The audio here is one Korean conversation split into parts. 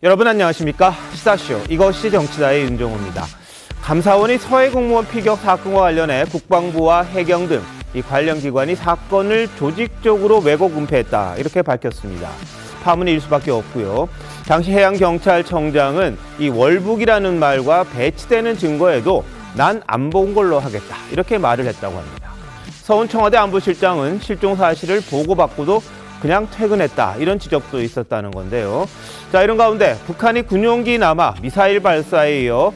여러분 안녕하십니까? 시사쇼 이것이 정치다의 윤정호입니다. 감사원이 서해 공무원 피격 사건과 관련해 국방부와 해경 등 이 관련 기관이 사건을 조직적으로 왜곡 은폐했다 이렇게 밝혔습니다. 파문일 수밖에 없고요. 당시 해양경찰청장은 이 월북이라는 말과 배치되는 증거에도 난 안 본 걸로 하겠다 이렇게 말을 했다고 합니다. 서훈 청와대 안보실장은 실종 사실을 보고받고도 그냥 퇴근했다 이런 지적도 있었다는 건데요. 자, 이런 가운데 북한이 군용기 남아 미사일 발사에 이어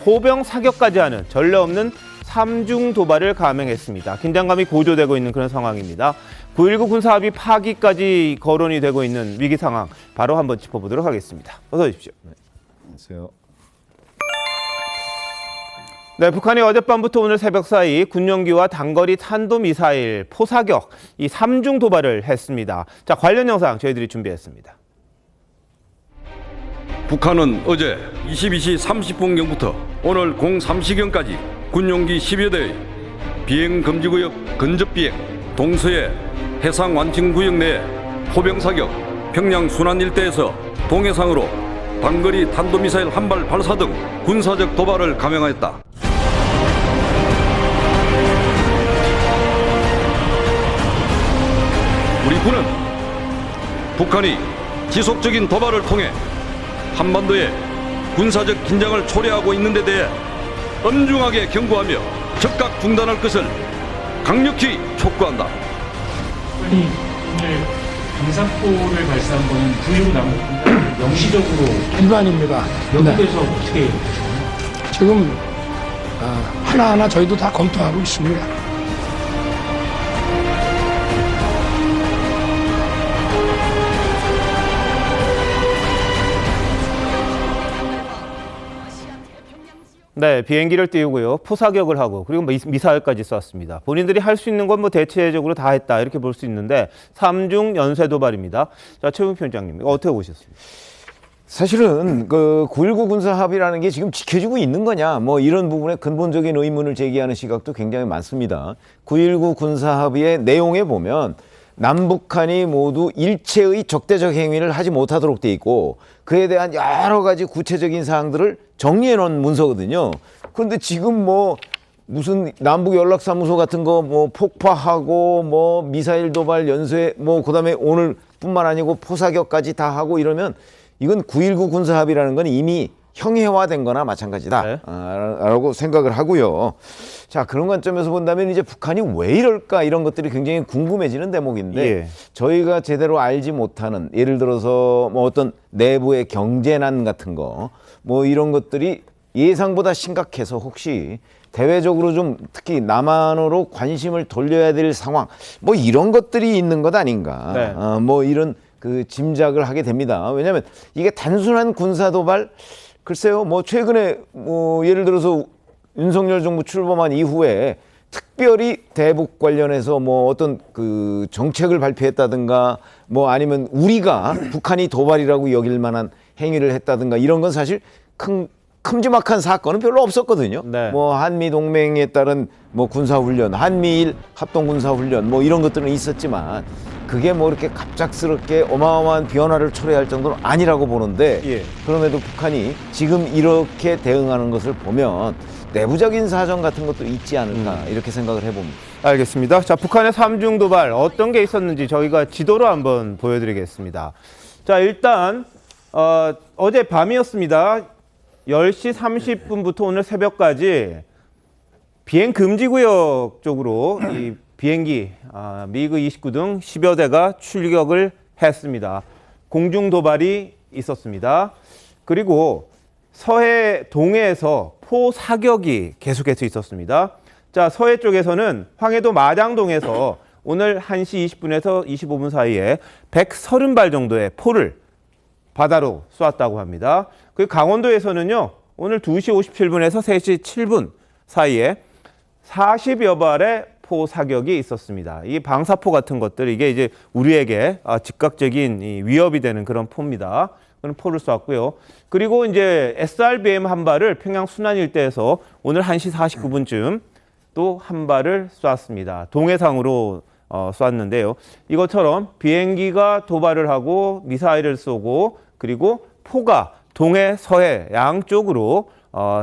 포병 사격까지 하는 전례 없는 3중 도발을 감행했습니다. 긴장감이 고조되고 있는 그런 상황입니다. 9.19 군사합의 파기까지 거론이 되고 있는 위기 상황 바로 한번 짚어보도록 하겠습니다. 어서 오십시오. 네, 안녕하세요. 네, 북한이 어젯밤부터 오늘 새벽 사이 군용기와 단거리 탄도미사일, 포사격, 이 3중 도발을 했습니다. 자, 관련 영상 저희들이 준비했습니다. 북한은 어제 22시 30분경부터 오늘 03시경까지 군용기 10여 대의 비행금지구역 근접비행, 동서해 해상완충구역 내 포병사격, 평양 순안 일대에서 동해상으로 단거리 탄도미사일 한 발 발사 등 군사적 도발을 감행하였다. 우리 군은 북한이 지속적인 도발을 통해 한반도의 군사적 긴장을 초래하고 있는 데 대해 엄중하게 경고하며 즉각 중단할 것을 강력히 촉구한다. 아니, 오늘 방사포를 발사한 거는 9.19 남북 영시적으로 일반입니다. 여기에서 어떻게 지금 하나하나 저희도 다 검토하고 있습니다. 네, 비행기를 띄우고요. 포사격을 하고 그리고 미사일까지 쐈습니다. 본인들이 할 수 있는 건 뭐 대체적으로 다 했다 이렇게 볼 수 있는데 3중 연쇄 도발입니다. 자, 최웅 위원장님 어떻게 보셨습니까? 사실은 그 9.19 군사합의라는 게 지금 지켜지고 있는 거냐 뭐 이런 부분에 근본적인 의문을 제기하는 시각도 굉장히 많습니다. 9.19 군사합의의 내용에 보면 남북한이 모두 일체의 적대적 행위를 하지 못하도록 돼 있고 그에 대한 여러 가지 구체적인 사항들을 정리해 놓은 문서거든요. 그런데 지금 뭐 무슨 남북 연락사무소 같은 거 뭐 폭파하고 뭐 미사일 도발 연쇄 뭐 그다음에 오늘뿐만 아니고 포사격까지 다 하고 이러면 이건 9.19 군사합의라는 건 이미 형해화된 거나 마찬가지다 네. 라고 생각을 하고요. 자, 그런 관점에서 본다면 이제 북한이 왜 이럴까 이런 것들이 굉장히 궁금해지는 대목인데 예. 저희가 제대로 알지 못하는 예를 들어서 뭐 어떤 내부의 경제난 같은 거 뭐 이런 것들이 예상보다 심각해서 혹시 대외적으로 좀 특히 남한으로 관심을 돌려야 될 상황 뭐 이런 것들이 있는 것 아닌가 네. 뭐 이런 그 짐작을 하게 됩니다. 왜냐하면 이게 단순한 군사도발 글쎄요 뭐 최근에 뭐 예를 들어서 윤석열 정부 출범한 이후에 특별히 대북 관련해서 뭐 어떤 그 정책을 발표했다든가 뭐 아니면 우리가 북한이 도발이라고 여길 만한 행위를 했다든가 이런 건 사실 큼지막한 사건은 별로 없었거든요. 네. 뭐 한미 동맹에 따른 뭐 군사훈련, 한미일 합동군사훈련 뭐 이런 것들은 있었지만 그게 뭐 이렇게 갑작스럽게 어마어마한 변화를 초래할 정도는 아니라고 보는데 예. 그럼에도 북한이 지금 이렇게 대응하는 것을 보면 내부적인 사정 같은 것도 있지 않을까 이렇게 생각을 해봅니다. 알겠습니다. 자, 북한의 3중 도발 어떤 게 있었는지 저희가 지도로 한번 보여드리겠습니다. 자, 일단 어제 밤이었습니다. 10시 30분부터 오늘 새벽까지 비행 금지 구역 쪽으로 이 비행기 미그 29 등 10여 대가 출격을 했습니다. 공중 도발이 있었습니다. 그리고 서해 동해에서 포사격이 계속해서 있었습니다. 자, 서해 쪽에서는 황해도 마장동에서 오늘 1시 20분에서 25분 사이에 130발 정도의 포를 바다로 쏘았다고 합니다. 그리고 강원도에서는요, 오늘 2시 57분에서 3시 7분 사이에 40여 발의 포 사격이 있었습니다. 이 방사포 같은 것들, 이게 이제 우리에게 즉각적인 위협이 되는 그런 포입니다. 그런 포를 쏘았고요. 그리고 이제 SRBM 한 발을 평양 순안 일대에서 오늘 1시 49분쯤 또 한 발을 쏘았습니다. 동해상으로 쏘았는데요. 이것처럼 비행기가 도발을 하고 미사일을 쏘고 그리고 포가 동해, 서해 양쪽으로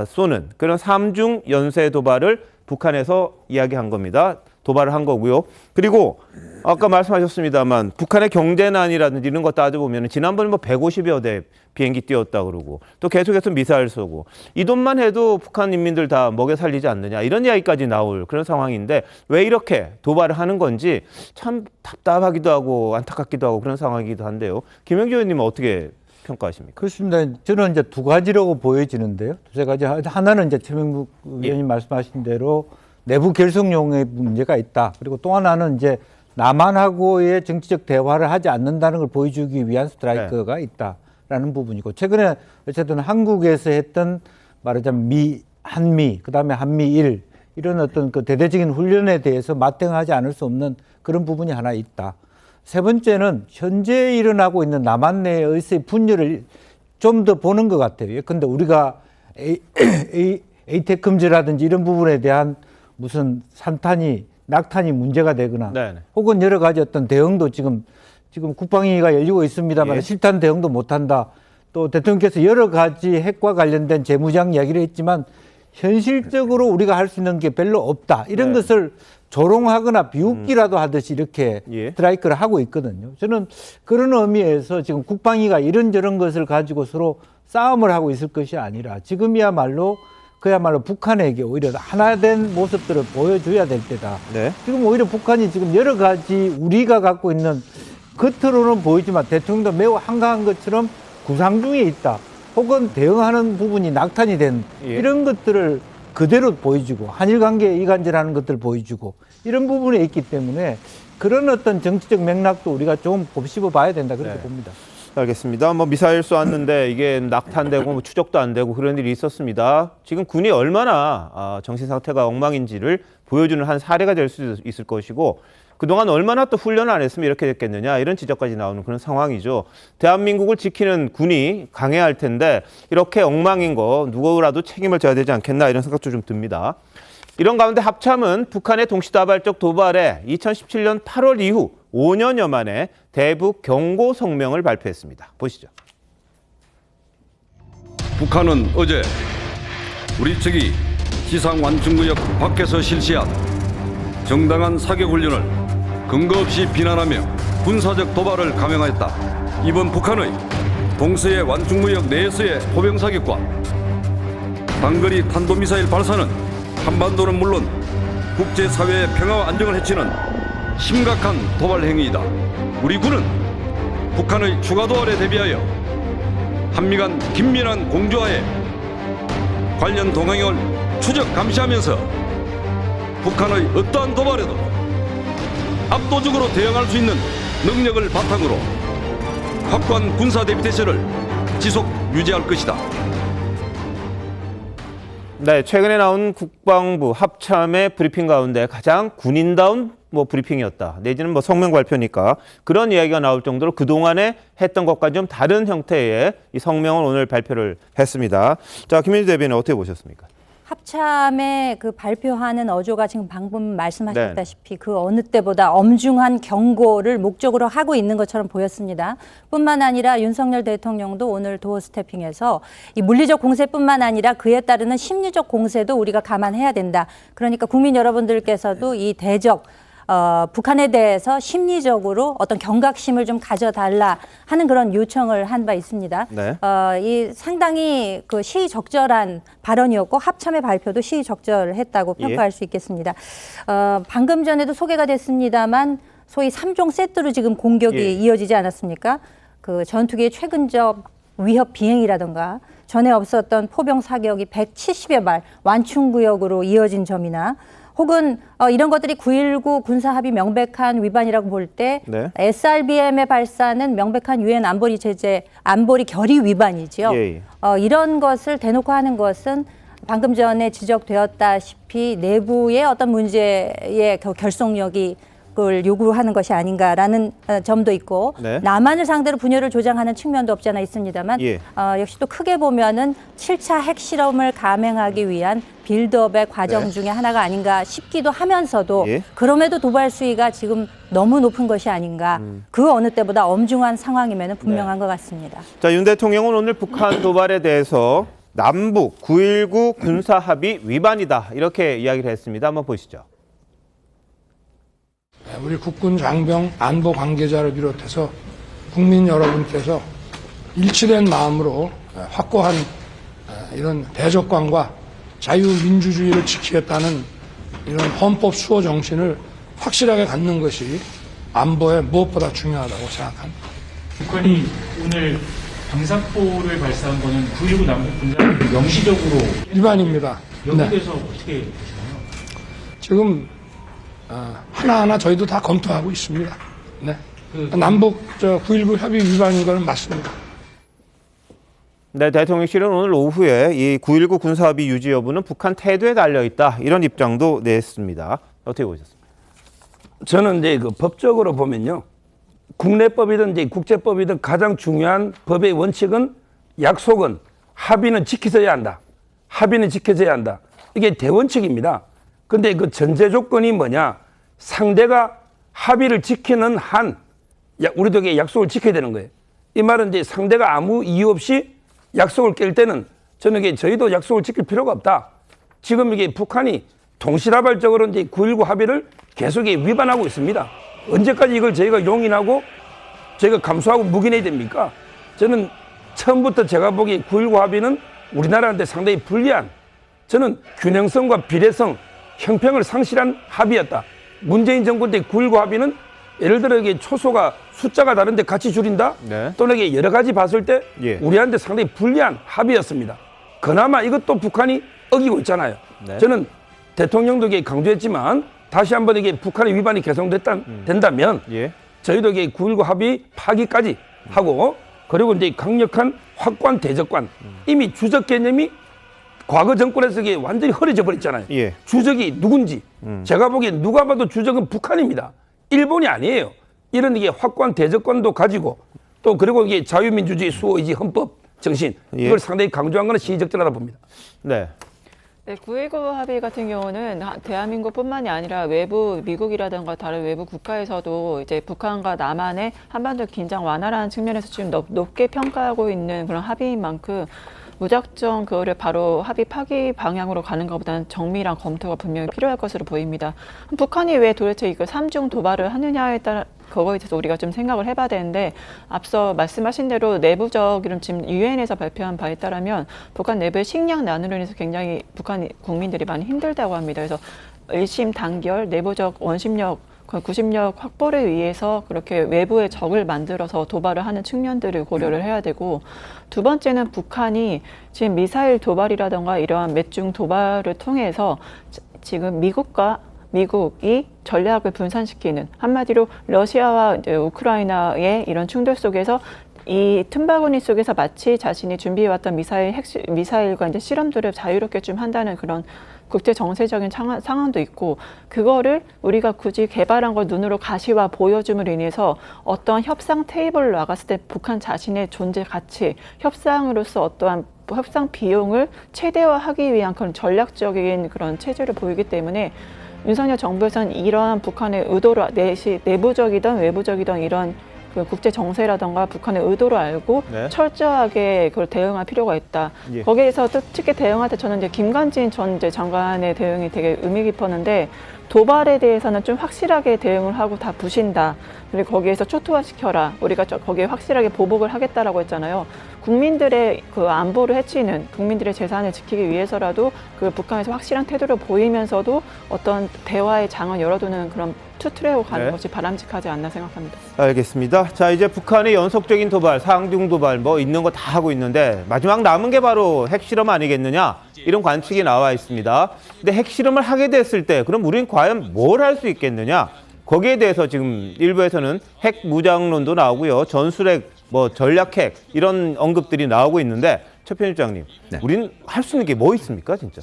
쏘는 그런 3중 연쇄 도발을 북한에서 이야기한 겁니다. 도발을 한 거고요. 그리고 아까 말씀하셨습니다만 북한의 경제난이라든지 이런 거 따져보면 지난번에 뭐 150여 대 비행기 띄웠다 그러고 또 계속해서 미사일 쏘고 이 돈만 해도 북한 인민들 다 먹여 살리지 않느냐 이런 이야기까지 나올 그런 상황인데 왜 이렇게 도발을 하는 건지 참 답답하기도 하고 안타깝기도 하고 그런 상황이기도 한데요. 김영주 의원님은 어떻게 평가하십니까? 그렇습니다. 저는 이제 두 가지라고 보여지는데요. 두세 가지. 하나는 이제 최명국 의원님 말씀하신 대로 내부 결속용의 문제가 있다. 그리고 또 하나는 이제 남한하고의 정치적 대화를 하지 않는다는 걸 보여주기 위한 스트라이크가 있다라는 부분이고 최근에 어쨌든 한국에서 했던 말하자면 한미, 그다음에 한미일 이런 어떤 그 대대적인 훈련에 대해서 맞대응하지 않을 수 없는 그런 부분이 하나 있다. 세 번째는 현재 일어나고 있는 남한 내에서의 분열을 좀 더 보는 것 같아요. 예컨대 우리가 에이텍 금지라든지 이런 부분에 대한 무슨 낙탄이 문제가 되거나 네네. 혹은 여러 가지 어떤 대응도 지금 국방위가 열리고 있습니다만 실탄 대응도 못한다. 또 대통령께서 여러 가지 핵과 관련된 재무장 이야기를 했지만 현실적으로 우리가 할 수 있는 게 별로 없다. 이런 것을 조롱하거나 비웃기라도 하듯이 이렇게 스트라이크를 하고 있거든요. 저는 그런 의미에서 지금 국방위가 이런저런 것을 가지고 서로 싸움을 하고 있을 것이 아니라 지금이야말로 그야말로 북한에게 오히려 하나된 모습들을 보여줘야 될 때다. 네. 지금 오히려 북한이 지금 여러 가지 우리가 갖고 있는 겉으로는 보이지만 대통령도 매우 한가한 것처럼 구상 중에 있다. 혹은 대응하는 부분이 낙탄이 된 이런 것들을 그대로 보여주고 한일 관계에 이간질하는 것들을 보여주고 이런 부분에 있기 때문에 그런 어떤 정치적 맥락도 우리가 좀 곱씹어 봐야 된다 그렇게 봅니다. 알겠습니다. 뭐 미사일 쏘았는데 이게 낙탄되고 뭐 추적도 안 되고 그런 일이 있었습니다. 지금 군이 얼마나 정신 상태가 엉망인지를 보여주는 한 사례가 될 수 있을 것이고 그동안 얼마나 또 훈련을 안 했으면 이렇게 됐겠느냐 이런 지적까지 나오는 그런 상황이죠. 대한민국을 지키는 군이 강해야 할 텐데 이렇게 엉망인 거 누구라도 책임을 져야 되지 않겠나 이런 생각도 좀 듭니다. 이런 가운데 합참은 북한의 동시다발적 도발에 2017년 8월 이후 5년여 만에 대북 경고 성명을 발표했습니다. 보시죠. 북한은 어제 우리 측이 지상 완충구역 밖에서 실시한 정당한 사격 훈련을 근거 없이 비난하며 군사적 도발을 감행하였다. 이번 북한의 동서의 완충구역 내에서의 포병 사격과 단거리 탄도미사일 발사는 한반도는 물론 국제사회의 평화와 안정을 해치는 심각한 도발 행위이다. 우리 군은 북한의 추가 도발에 대비하여 한미 간 긴밀한 공조하에 관련 동향을 추적 감시하면서 북한의 어떠한 도발에도 압도적으로 대응할 수 있는 능력을 바탕으로 확고한 군사 대비 태세를 지속 유지할 것이다. 네, 최근에 나온 국방부 합참의 브리핑 가운데 가장 군인다운 브리핑이었다. 내지는 성명 발표니까 그런 이야기가 나올 정도로 그동안에 했던 것과 좀 다른 형태의 이 성명을 오늘 발표를 했습니다. 자, 김민주 대변인 어떻게 보셨습니까? 합참의 그 발표하는 어조가 지금 방금 말씀하셨다시피 그 어느 때보다 엄중한 경고를 목적으로 하고 있는 것처럼 보였습니다. 뿐만 아니라 윤석열 대통령도 오늘 도어 스태핑에서 이 물리적 공세뿐만 아니라 그에 따르는 심리적 공세도 우리가 감안해야 된다. 그러니까 국민 여러분들께서도 이 대적 북한에 대해서 심리적으로 어떤 경각심을 좀 가져달라 하는 그런 요청을 한 바 있습니다. 네. 이 상당히 그 시의적절한 발언이었고 합참의 발표도 시의적절했다고 평가할 수 있겠습니다. 방금 전에도 소개가 됐습니다만 소위 3종 세트로 지금 공격이 이어지지 않았습니까? 그 전투기의 최근적 위협 비행이라든가 전에 없었던 포병 사격이 170여 발 완충구역으로 이어진 점이나 혹은 이런 것들이 9.19 군사합의 명백한 위반이라고 볼 때 SRBM의 발사는 명백한 유엔 안보리 결의 위반이죠. 이런 것을 대놓고 하는 것은 방금 전에 지적되었다시피 내부의 어떤 문제의 결속력이 분열을 요구하는 것이 아닌가라는 점도 있고 네. 남한을 상대로 분열을 조장하는 측면도 없지 않아 있습니다만 예. 역시 또 크게 보면은 7차 핵실험을 감행하기 위한 빌드업의 과정 네. 중에 하나가 아닌가 싶기도 하면서도 예. 그럼에도 도발 수위가 지금 너무 높은 것이 아닌가 그 어느 때보다 엄중한 상황이면 분명한 것 같습니다. 자, 윤 대통령은 오늘 북한 도발에 대해서 남북 9.19 군사합의 위반이다 이렇게 이야기를 했습니다. 한번 보시죠. 우리 국군 장병 안보 관계자를 비롯해서 국민 여러분께서 일치된 마음으로 확고한 이런 대적관과 자유민주주의를 지키겠다는 이런 헌법 수호 정신을 확실하게 갖는 것이 안보에 무엇보다 중요하다고 생각합니다. 북한이 오늘 방사포를 발사한 거는 9.19 남북 군사합의 명시적으로 위반입니다. 여기에 네. 대해서 어떻게 보시나요? 지금 하나하나 저희도 다 검토하고 있습니다. 네. 남북 9.19 협의 위반인 것은 맞습니다. 네, 대통령실은 오늘 오후에 이 9.19 군사합의 유지 여부는 북한 태도에 달려 있다 이런 입장도 냈습니다. 어떻게 보셨습니까? 저는 이제 그 법적으로 보면요. 국내법이든 이제 국제법이든 가장 중요한 법의 원칙은 약속은 합의는 지켜져야 한다. 합의는 지켜져야 한다. 이게 대원칙입니다. 근데 그 전제 조건이 뭐냐? 상대가 합의를 지키는 한, 우리도 이게 약속을 지켜야 되는 거예요. 이 말은 이제 상대가 아무 이유 없이 약속을 깰 때는 저는 이게 저희도 약속을 지킬 필요가 없다. 지금 이게 북한이 동시다발적으로 이제 9.19 합의를 계속 위반하고 있습니다. 언제까지 이걸 저희가 용인하고 저희가 감수하고 묵인해야 됩니까? 저는 처음부터 제가 보기에 9.19 합의는 우리나라한테 상당히 불리한, 저는 균형성과 비례성, 형평을 상실한 합의였다. 문재인 정부 때 9.19 합의는 예를 들어 이게 초소가 숫자가 다른데 같이 줄인다? 네. 또는 이게 여러 가지 봤을 때 예. 우리한테 상당히 불리한 합의였습니다. 그나마 이것도 북한이 어기고 있잖아요. 네. 저는 대통령도 이게 강조했지만 다시 한번 이게 북한의 위반이 된다면 예. 저희도 이게 9.19 합의 파기까지 하고 그리고 이제 강력한 확고한 대적관 이미 주적 개념이 과거 정권에서 이게 완전히 흐려져 버렸잖아요. 예. 주적이 누군지 제가 보기엔 누가 봐도 주적은 북한입니다. 일본이 아니에요. 이런 이게 확고한 대적관도 가지고 또 그리고 이게 자유민주주의 수호의지 헌법 정신 예. 이걸 상당히 강조한 것은 시의적절하다 봅니다. 네. 네, 9.19 합의 같은 경우는 대한민국뿐만이 아니라 외부 미국이라든가 다른 외부 국가에서도 이제 북한과 남한의 한반도 긴장 완화라는 측면에서 지금 높게 평가하고 있는 그런 합의인 만큼 무작정 그거를 바로 합의 파기 방향으로 가는 것보다는 정밀한 검토가 분명히 필요할 것으로 보입니다. 북한이 왜 도대체 이거 3중 도발을 하느냐에 따라 그거에 대해서 우리가 좀 생각을 해봐야 되는데 앞서 말씀하신 대로 내부적 이런 지금 유엔에서 발표한 바에 따르면 북한 내부의 식량 난으로 인해서 굉장히 북한 국민들이 많이 힘들다고 합니다. 그래서 일심 단결 내부적 원심력 구심력 확보를 위해서 그렇게 외부의 적을 만들어서 도발을 하는 측면들을 고려를 해야 되고 두 번째는 북한이 지금 미사일 도발이라든가 이러한 몇 중 도발을 통해서 지금 미국이 전략을 분산시키는 한마디로 러시아와 이제 우크라이나의 이런 충돌 속에서 이 틈바구니 속에서 마치 자신이 준비해왔던 미사일과 이제 실험들을 자유롭게 좀 한다는 그런 국제 정세적인 상황도 있고 그거를 우리가 굳이 개발한 걸 눈으로 가시화 보여줌으로 인해서 어떤 협상 테이블을 나갔을 때 북한 자신의 존재 가치, 협상으로서 어떠한 협상 비용을 최대화하기 위한 그런 전략적인 그런 체제를 보이기 때문에 윤석열 정부에서는 이러한 북한의 의도를 내부적이든 외부적이든 이런 그 국제 정세라던가 북한의 의도를 알고 네. 철저하게 그걸 대응할 필요가 있다. 예. 거기에서 특히 대응할 때 저는 이제 김관진 전 이제 장관의 대응이 되게 의미 깊었는데 도발에 대해서는 좀 확실하게 대응을 하고 다 부신다. 그리고 거기에서 초토화시켜라. 우리가 거기에 확실하게 보복을 하겠다라고 했잖아요. 국민들의 그 안보를 해치는 국민들의 재산을 지키기 위해서라도 그 북한에서 확실한 태도를 보이면서도 어떤 대화의 장을 열어두는 그런 투트레고 가는 네. 것이 바람직하지 않나 생각합니다. 알겠습니다. 자, 이제 북한의 연속적인 도발, 상중 도발 뭐 있는 거 다 하고 있는데 마지막 남은 게 바로 핵실험 아니겠느냐 이런 관측이 나와 있습니다. 근데 핵실험을 하게 됐을 때 그럼 우리는 과연 뭘 할 수 있겠느냐? 거기에 대해서 지금 일부에서는 핵 무장론도 나오고요. 전술핵, 뭐 전략핵 이런 언급들이 나오고 있는데 최 편집장님, 네. 우리는 할 수 있는 게 뭐 있습니까, 진짜?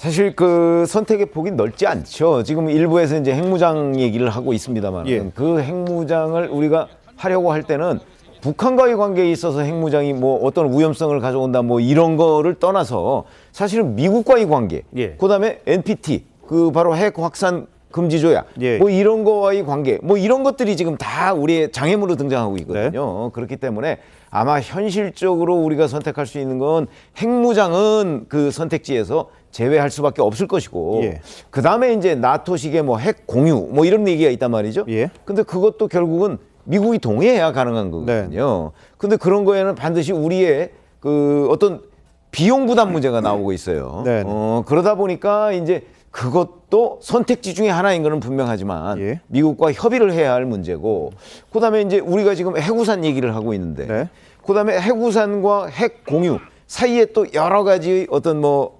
사실 그 선택의 폭이 넓지 않죠. 지금 일부에서 이제 핵무장 얘기를 하고 있습니다만 예. 그 핵무장을 우리가 하려고 할 때는 북한과의 관계에 있어서 핵무장이 뭐 어떤 위험성을 가져온다 뭐 이런 거를 떠나서 사실은 미국과의 관계, 예. 그다음에 NPT 그 바로 핵 확산 금지 조약 예. 뭐 이런 거와의 관계 뭐 이런 것들이 지금 다 우리의 장애물로 등장하고 있거든요. 네. 그렇기 때문에 아마 현실적으로 우리가 선택할 수 있는 건 핵무장은 그 선택지에서 제외할 수밖에 없을 것이고 예. 그다음에 이제 나토식의 뭐 핵 공유 뭐 이런 얘기가 있단 말이죠. 예. 근데 그것도 결국은 미국이 동의해야 가능한 거거든요. 근데 그런 거에는 반드시 우리의 그 어떤 비용 부담 문제가 나오고 있어요. 네. 그러다 보니까 이제 그것도 선택지 중에 하나인 거는 분명하지만 예. 미국과 협의를 해야 할 문제고 그다음에 이제 우리가 지금 핵우산 얘기를 하고 있는데 네. 그다음에 핵우산과 핵 공유 사이에 또 여러 가지 어떤 뭐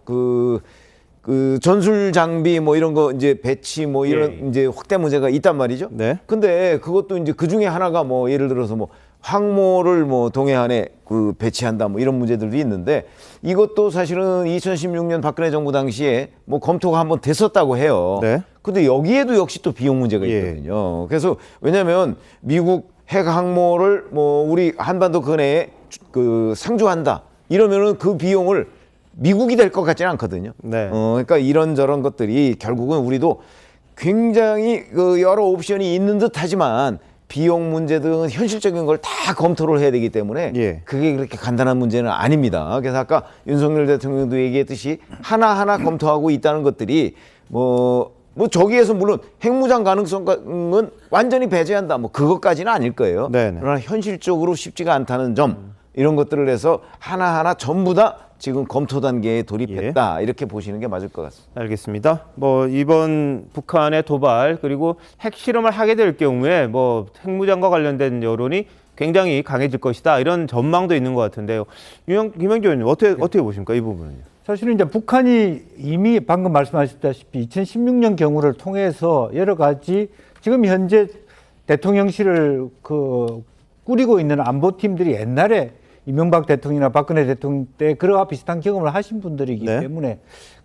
그 전술 장비 뭐 이런 거 이제 배치 뭐 이런 예. 이제 확대 문제가 있단 말이죠. 네. 근데 그것도 이제 그 중에 하나가 뭐 예를 들어서 뭐 항모를 뭐 동해안에 그 배치한다 뭐 이런 문제들도 있는데 이것도 사실은 2016년 박근혜 정부 당시에 뭐 검토가 한번 됐었다고 해요. 네. 근데 여기에도 역시 또 비용 문제가 예. 있거든요. 그래서 왜냐하면 미국 핵 항모를 뭐 우리 한반도 근해에 그 상주한다 이러면은 그 비용을 미국이 될 것 같지는 않거든요. 네. 그러니까 이런저런 것들이 결국은 우리도 굉장히 그 여러 옵션이 있는 듯하지만 비용 문제 등 현실적인 걸 다 검토를 해야 되기 때문에 예. 그게 그렇게 간단한 문제는 아닙니다. 그래서 아까 윤석열 대통령도 얘기했듯이 하나하나 검토하고 있다는 것들이 뭐 저기에서 물론 핵무장 가능성은 완전히 배제한다 뭐 그것까지는 아닐 거예요. 네네. 그러나 현실적으로 쉽지가 않다는 점 이런 것들을 해서 하나하나 전부 다 지금 검토 단계에 돌입했다 이렇게 보시는 게 맞을 것 같습니다. 알겠습니다. 뭐 이번 북한의 도발 그리고 핵실험을 하게 될 경우에 뭐 핵무장과 관련된 여론이 굉장히 강해질 것이다 이런 전망도 있는 것 같은데요. 김영규 의원님 어떻게 보십니까 이 부분은요? 사실은 이제 북한이 이미 방금 말씀하셨다시피 2016년 경우를 통해서 여러 가지 지금 현재 대통령실을 그 꾸리고 있는 안보팀들이 옛날에 이명박 대통령이나 박근혜 대통령 때 그와 비슷한 경험을 하신 분들이기 네. 때문에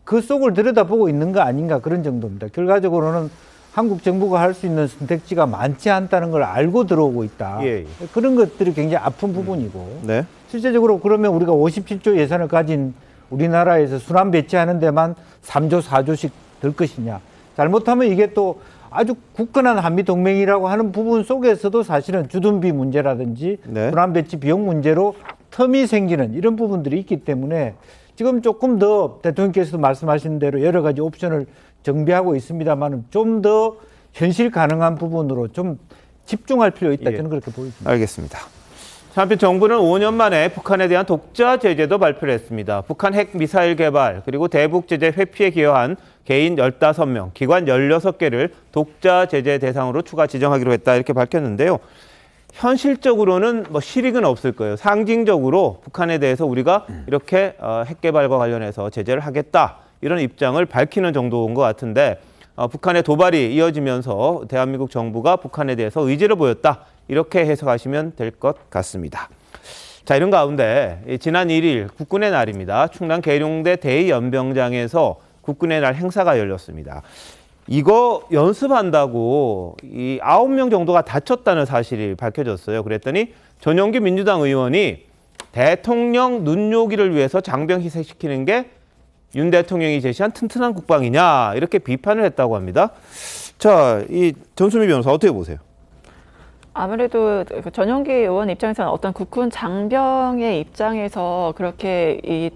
그 속을 들여다보고 있는 거 아닌가 그런 정도입니다. 결과적으로는 한국 정부가 할 수 있는 선택지가 많지 않다는 걸 알고 들어오고 있다. 예. 그런 것들이 굉장히 아픈 부분이고 네. 실제적으로 그러면 우리가 57조 예산을 가진 우리나라에서 순환 배치하는 데만 3조, 4조씩 들 것이냐. 잘못하면 이게 또 아주 굳건한 한미동맹이라고 하는 부분 속에서도 사실은 주둔비 문제라든지 네. 순환 배치 비용 문제로 텀이 생기는 이런 부분들이 있기 때문에 지금 조금 더 대통령께서도 말씀하신 대로 여러 가지 옵션을 정비하고 있습니다만 좀 더 현실 가능한 부분으로 좀 집중할 필요 있다. 예. 저는 그렇게 보입니다. 알겠습니다. 한편 정부는 5년 만에 북한에 대한 독자 제재도 발표를 했습니다. 북한 핵 미사일 개발 그리고 대북 제재 회피에 기여한 개인 15명, 기관 16개를 독자 제재 대상으로 추가 지정하기로 했다 이렇게 밝혔는데요. 현실적으로는 뭐 실익은 없을 거예요. 상징적으로 북한에 대해서 우리가 이렇게 핵 개발과 관련해서 제재를 하겠다 이런 입장을 밝히는 정도인 것 같은데 북한의 도발이 이어지면서 대한민국 정부가 북한에 대해서 의지를 보였다. 이렇게 해석하시면 될 것 같습니다. 자, 이런 가운데 지난 1일 국군의 날입니다. 충남 계룡대 대연병장에서 국군의 날 행사가 열렸습니다. 이거 연습한다고 이 9명 정도가 다쳤다는 사실이 밝혀졌어요. 그랬더니 전용기 민주당 의원이 대통령 눈요기를 위해서 장병 희생시키는 게 윤 대통령이 제시한 튼튼한 국방이냐 이렇게 비판을 했다고 합니다. 자, 이 전수미 변호사 어떻게 보세요? 아무래도 전용기 의원 입장에서는 어떤 국군 장병의 입장에서 그렇게 이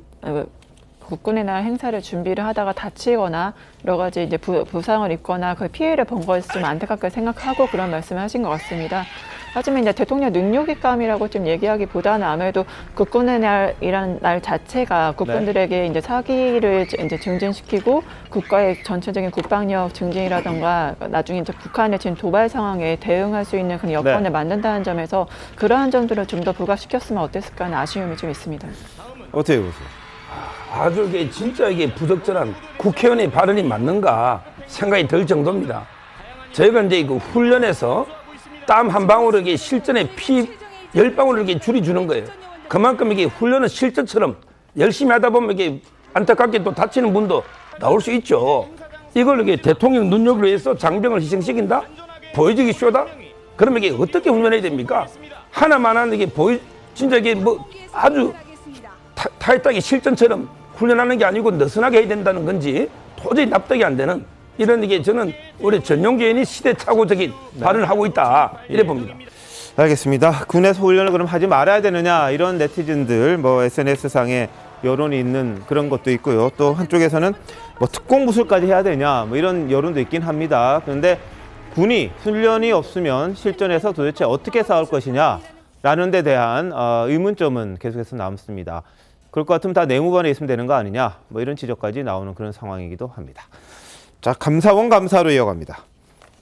국군의 날 행사를 준비를 하다가 다치거나 여러 가지 이제 부상을 입거나 그 피해를 본 것이 좀 안타깝게 생각하고 그런 말씀을 하신 것 같습니다. 하지만 이제 대통령 능욕익감이라고 좀 얘기하기보다는 아무래도 국군의 날이라는 날 자체가 국군들에게 이제 사기를 이제 증진시키고 국가의 전체적인 국방력 증진이라던가 나중에 이제 북한의 지금 도발 상황에 대응할 수 있는 그런 여건을 만든다는 점에서 그러한 점들을 좀 더 부각시켰으면 어땠을까 하는 아쉬움이 좀 있습니다. 어떻게 보세요? 아주 이게 진짜 이게 부적절한 국회의원의 발언이 맞는가 생각이 들 정도입니다. 저희가 이제 그 훈련에서 땀 한 방울에게 실전에 피 10방울을 이렇게 줄이 주는 거예요. 그만큼 이게 훈련은 실전처럼 열심히 하다 보면 이게 안타깝게 또 다치는 분도 나올 수 있죠. 이걸 이게 대통령 눈여기로 해서 장병을 희생시킨다? 보여주기 쇼다? 그러면 이게 어떻게 훈련해야 됩니까? 하나만 하는 이게 진짜 이게 뭐 아주 타이트하게 실전처럼 훈련하는 게 아니고 느슨하게 해야 된다는 건지 도저히 납득이 안 되는 이런 이게 저는 우리 전용기 의원이 시대착오적인 발언을 하고 있다 이래 봅니다. 알겠습니다. 군에서 훈련을 그럼 하지 말아야 되느냐 이런 네티즌들 뭐 SNS상에 여론이 있는 그런 것도 있고요. 또 한쪽에서는 뭐 특공 무술까지 해야 되냐 뭐 이런 여론도 있긴 합니다. 그런데 군이 훈련이 없으면 실전에서 도대체 어떻게 싸울 것이냐라는 데 대한 의문점은 계속해서 남습니다. 그럴 것 같으면 다 내무반에 있으면 되는 거 아니냐 뭐 이런 지적까지 나오는 그런 상황이기도 합니다. 자, 감사원 감사로 이어갑니다.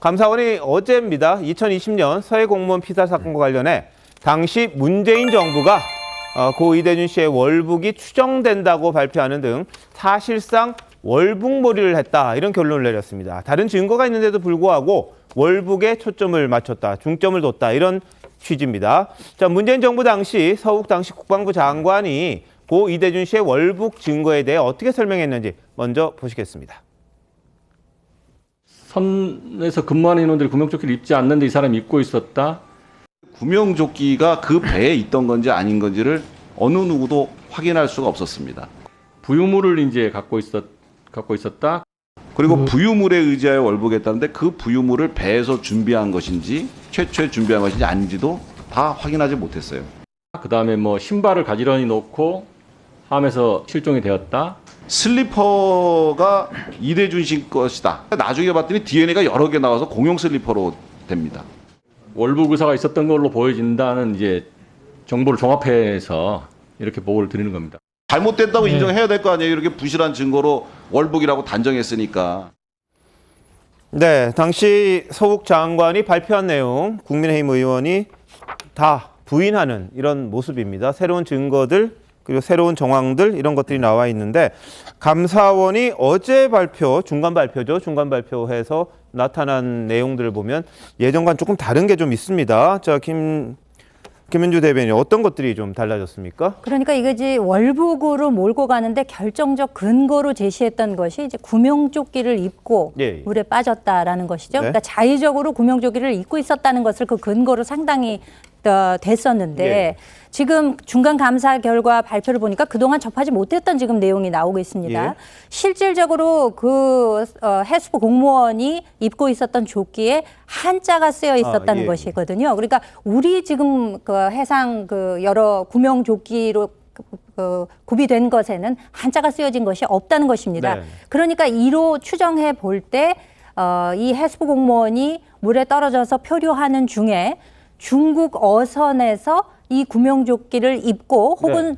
감사원이 어제입니다. 2020년 서해 공무원 피살 사건과 관련해 당시 문재인 정부가 고 이대준 씨의 월북이 추정된다고 발표하는 등 사실상 월북몰이를 했다 이런 결론을 내렸습니다. 다른 증거가 있는데도 불구하고 월북에 초점을 맞췄다, 중점을 뒀다 이런 취지입니다. 자, 문재인 정부 당시 서욱 당시 국방부 장관이 고 이대준 씨의 월북 증거에 대해 어떻게 설명했는지 먼저 보시겠습니다. 선에서 근무하는 인원들이 구명조끼를 입지 않는데 이 사람이 입고 있었다. 구명조끼가 그 배에 있던 건지 아닌 건지를 어느 누구도 확인할 수가 없었습니다. 부유물을 이제 갖고 있었다. 그리고 부유물에 의지하여 월북했다는데 그 부유물을 배에서 준비한 것인지 최초에 준비한 것인지 아닌지도 다 확인하지 못했어요. 그 다음에 뭐 신발을 가지런히 놓고 함에서 실종이 되었다. 슬리퍼가 이대준 씨 것이다. 나중에 봤더니 DNA가 여러 개 나와서 공용 슬리퍼로 됩니다. 월북 의사가 있었던 걸로 보여진다는 이제 정보를 종합해서 이렇게 보고를 드리는 겁니다. 잘못됐다고 인정해야 될 거 아니에요. 이렇게 부실한 증거로 월북이라고 단정했으니까. 네, 당시 서욱 장관이 발표한 내용 국민의힘 의원이 다 부인하는 이런 모습입니다. 새로운 증거들 그리고 새로운 정황들 이런 것들이 나와 있는데 감사원이 어제 중간 발표죠. 중간 발표해서 나타난 내용들을 보면 예전과는 조금 다른 게 좀 있습니다. 자, 김은주 대변인 어떤 것들이 좀 달라졌습니까? 그러니까 이게 이제 월북으로 몰고 가는데 결정적 근거로 제시했던 것이 이제 구명조끼를 입고 예. 물에 빠졌다라는 것이죠. 네. 그러니까 자의적으로 구명조끼를 입고 있었다는 것을 그 근거로 상당히 됐었는데 예. 지금 중간 감사 결과 발표를 보니까 그동안 접하지 못했던 지금 내용이 나오고 있습니다. 예. 실질적으로 그 해수부 공무원이 입고 있었던 조끼에 한자가 쓰여 있었다는 예. 것이거든요. 그러니까 우리 지금 그 해상 그 여러 구명 조끼로 구비된 것에는 한자가 쓰여진 것이 없다는 것입니다. 네. 그러니까 이로 추정해 볼 때 이 해수부 공무원이 물에 떨어져서 표류하는 중에 중국 어선에서 이 구명조끼를 입고 혹은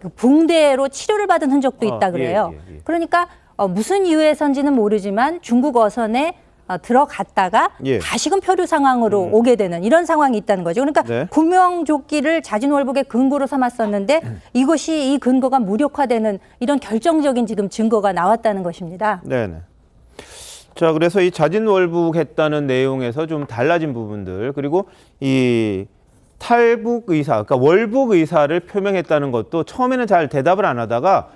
그 붕대로 치료를 받은 흔적도 있다 그래요. 예. 그러니까 무슨 이유에선지는 모르지만 중국 어선에 들어갔다가 예. 다시금 표류 상황으로 오게 되는 이런 상황이 있다는 거죠. 그러니까 네. 구명조끼를 자진월북의 근거로 삼았었는데 이것이 이 근거가 무력화되는 이런 결정적인 지금 증거가 나왔다는 것입니다. 네네. 자, 그래서 이 자진월북했다는 내용에서 좀 달라진 부분들 그리고 이 탈북 의사, 그러니까 월북 의사를 표명했다는 것도 처음에는 잘 대답을 안 하다가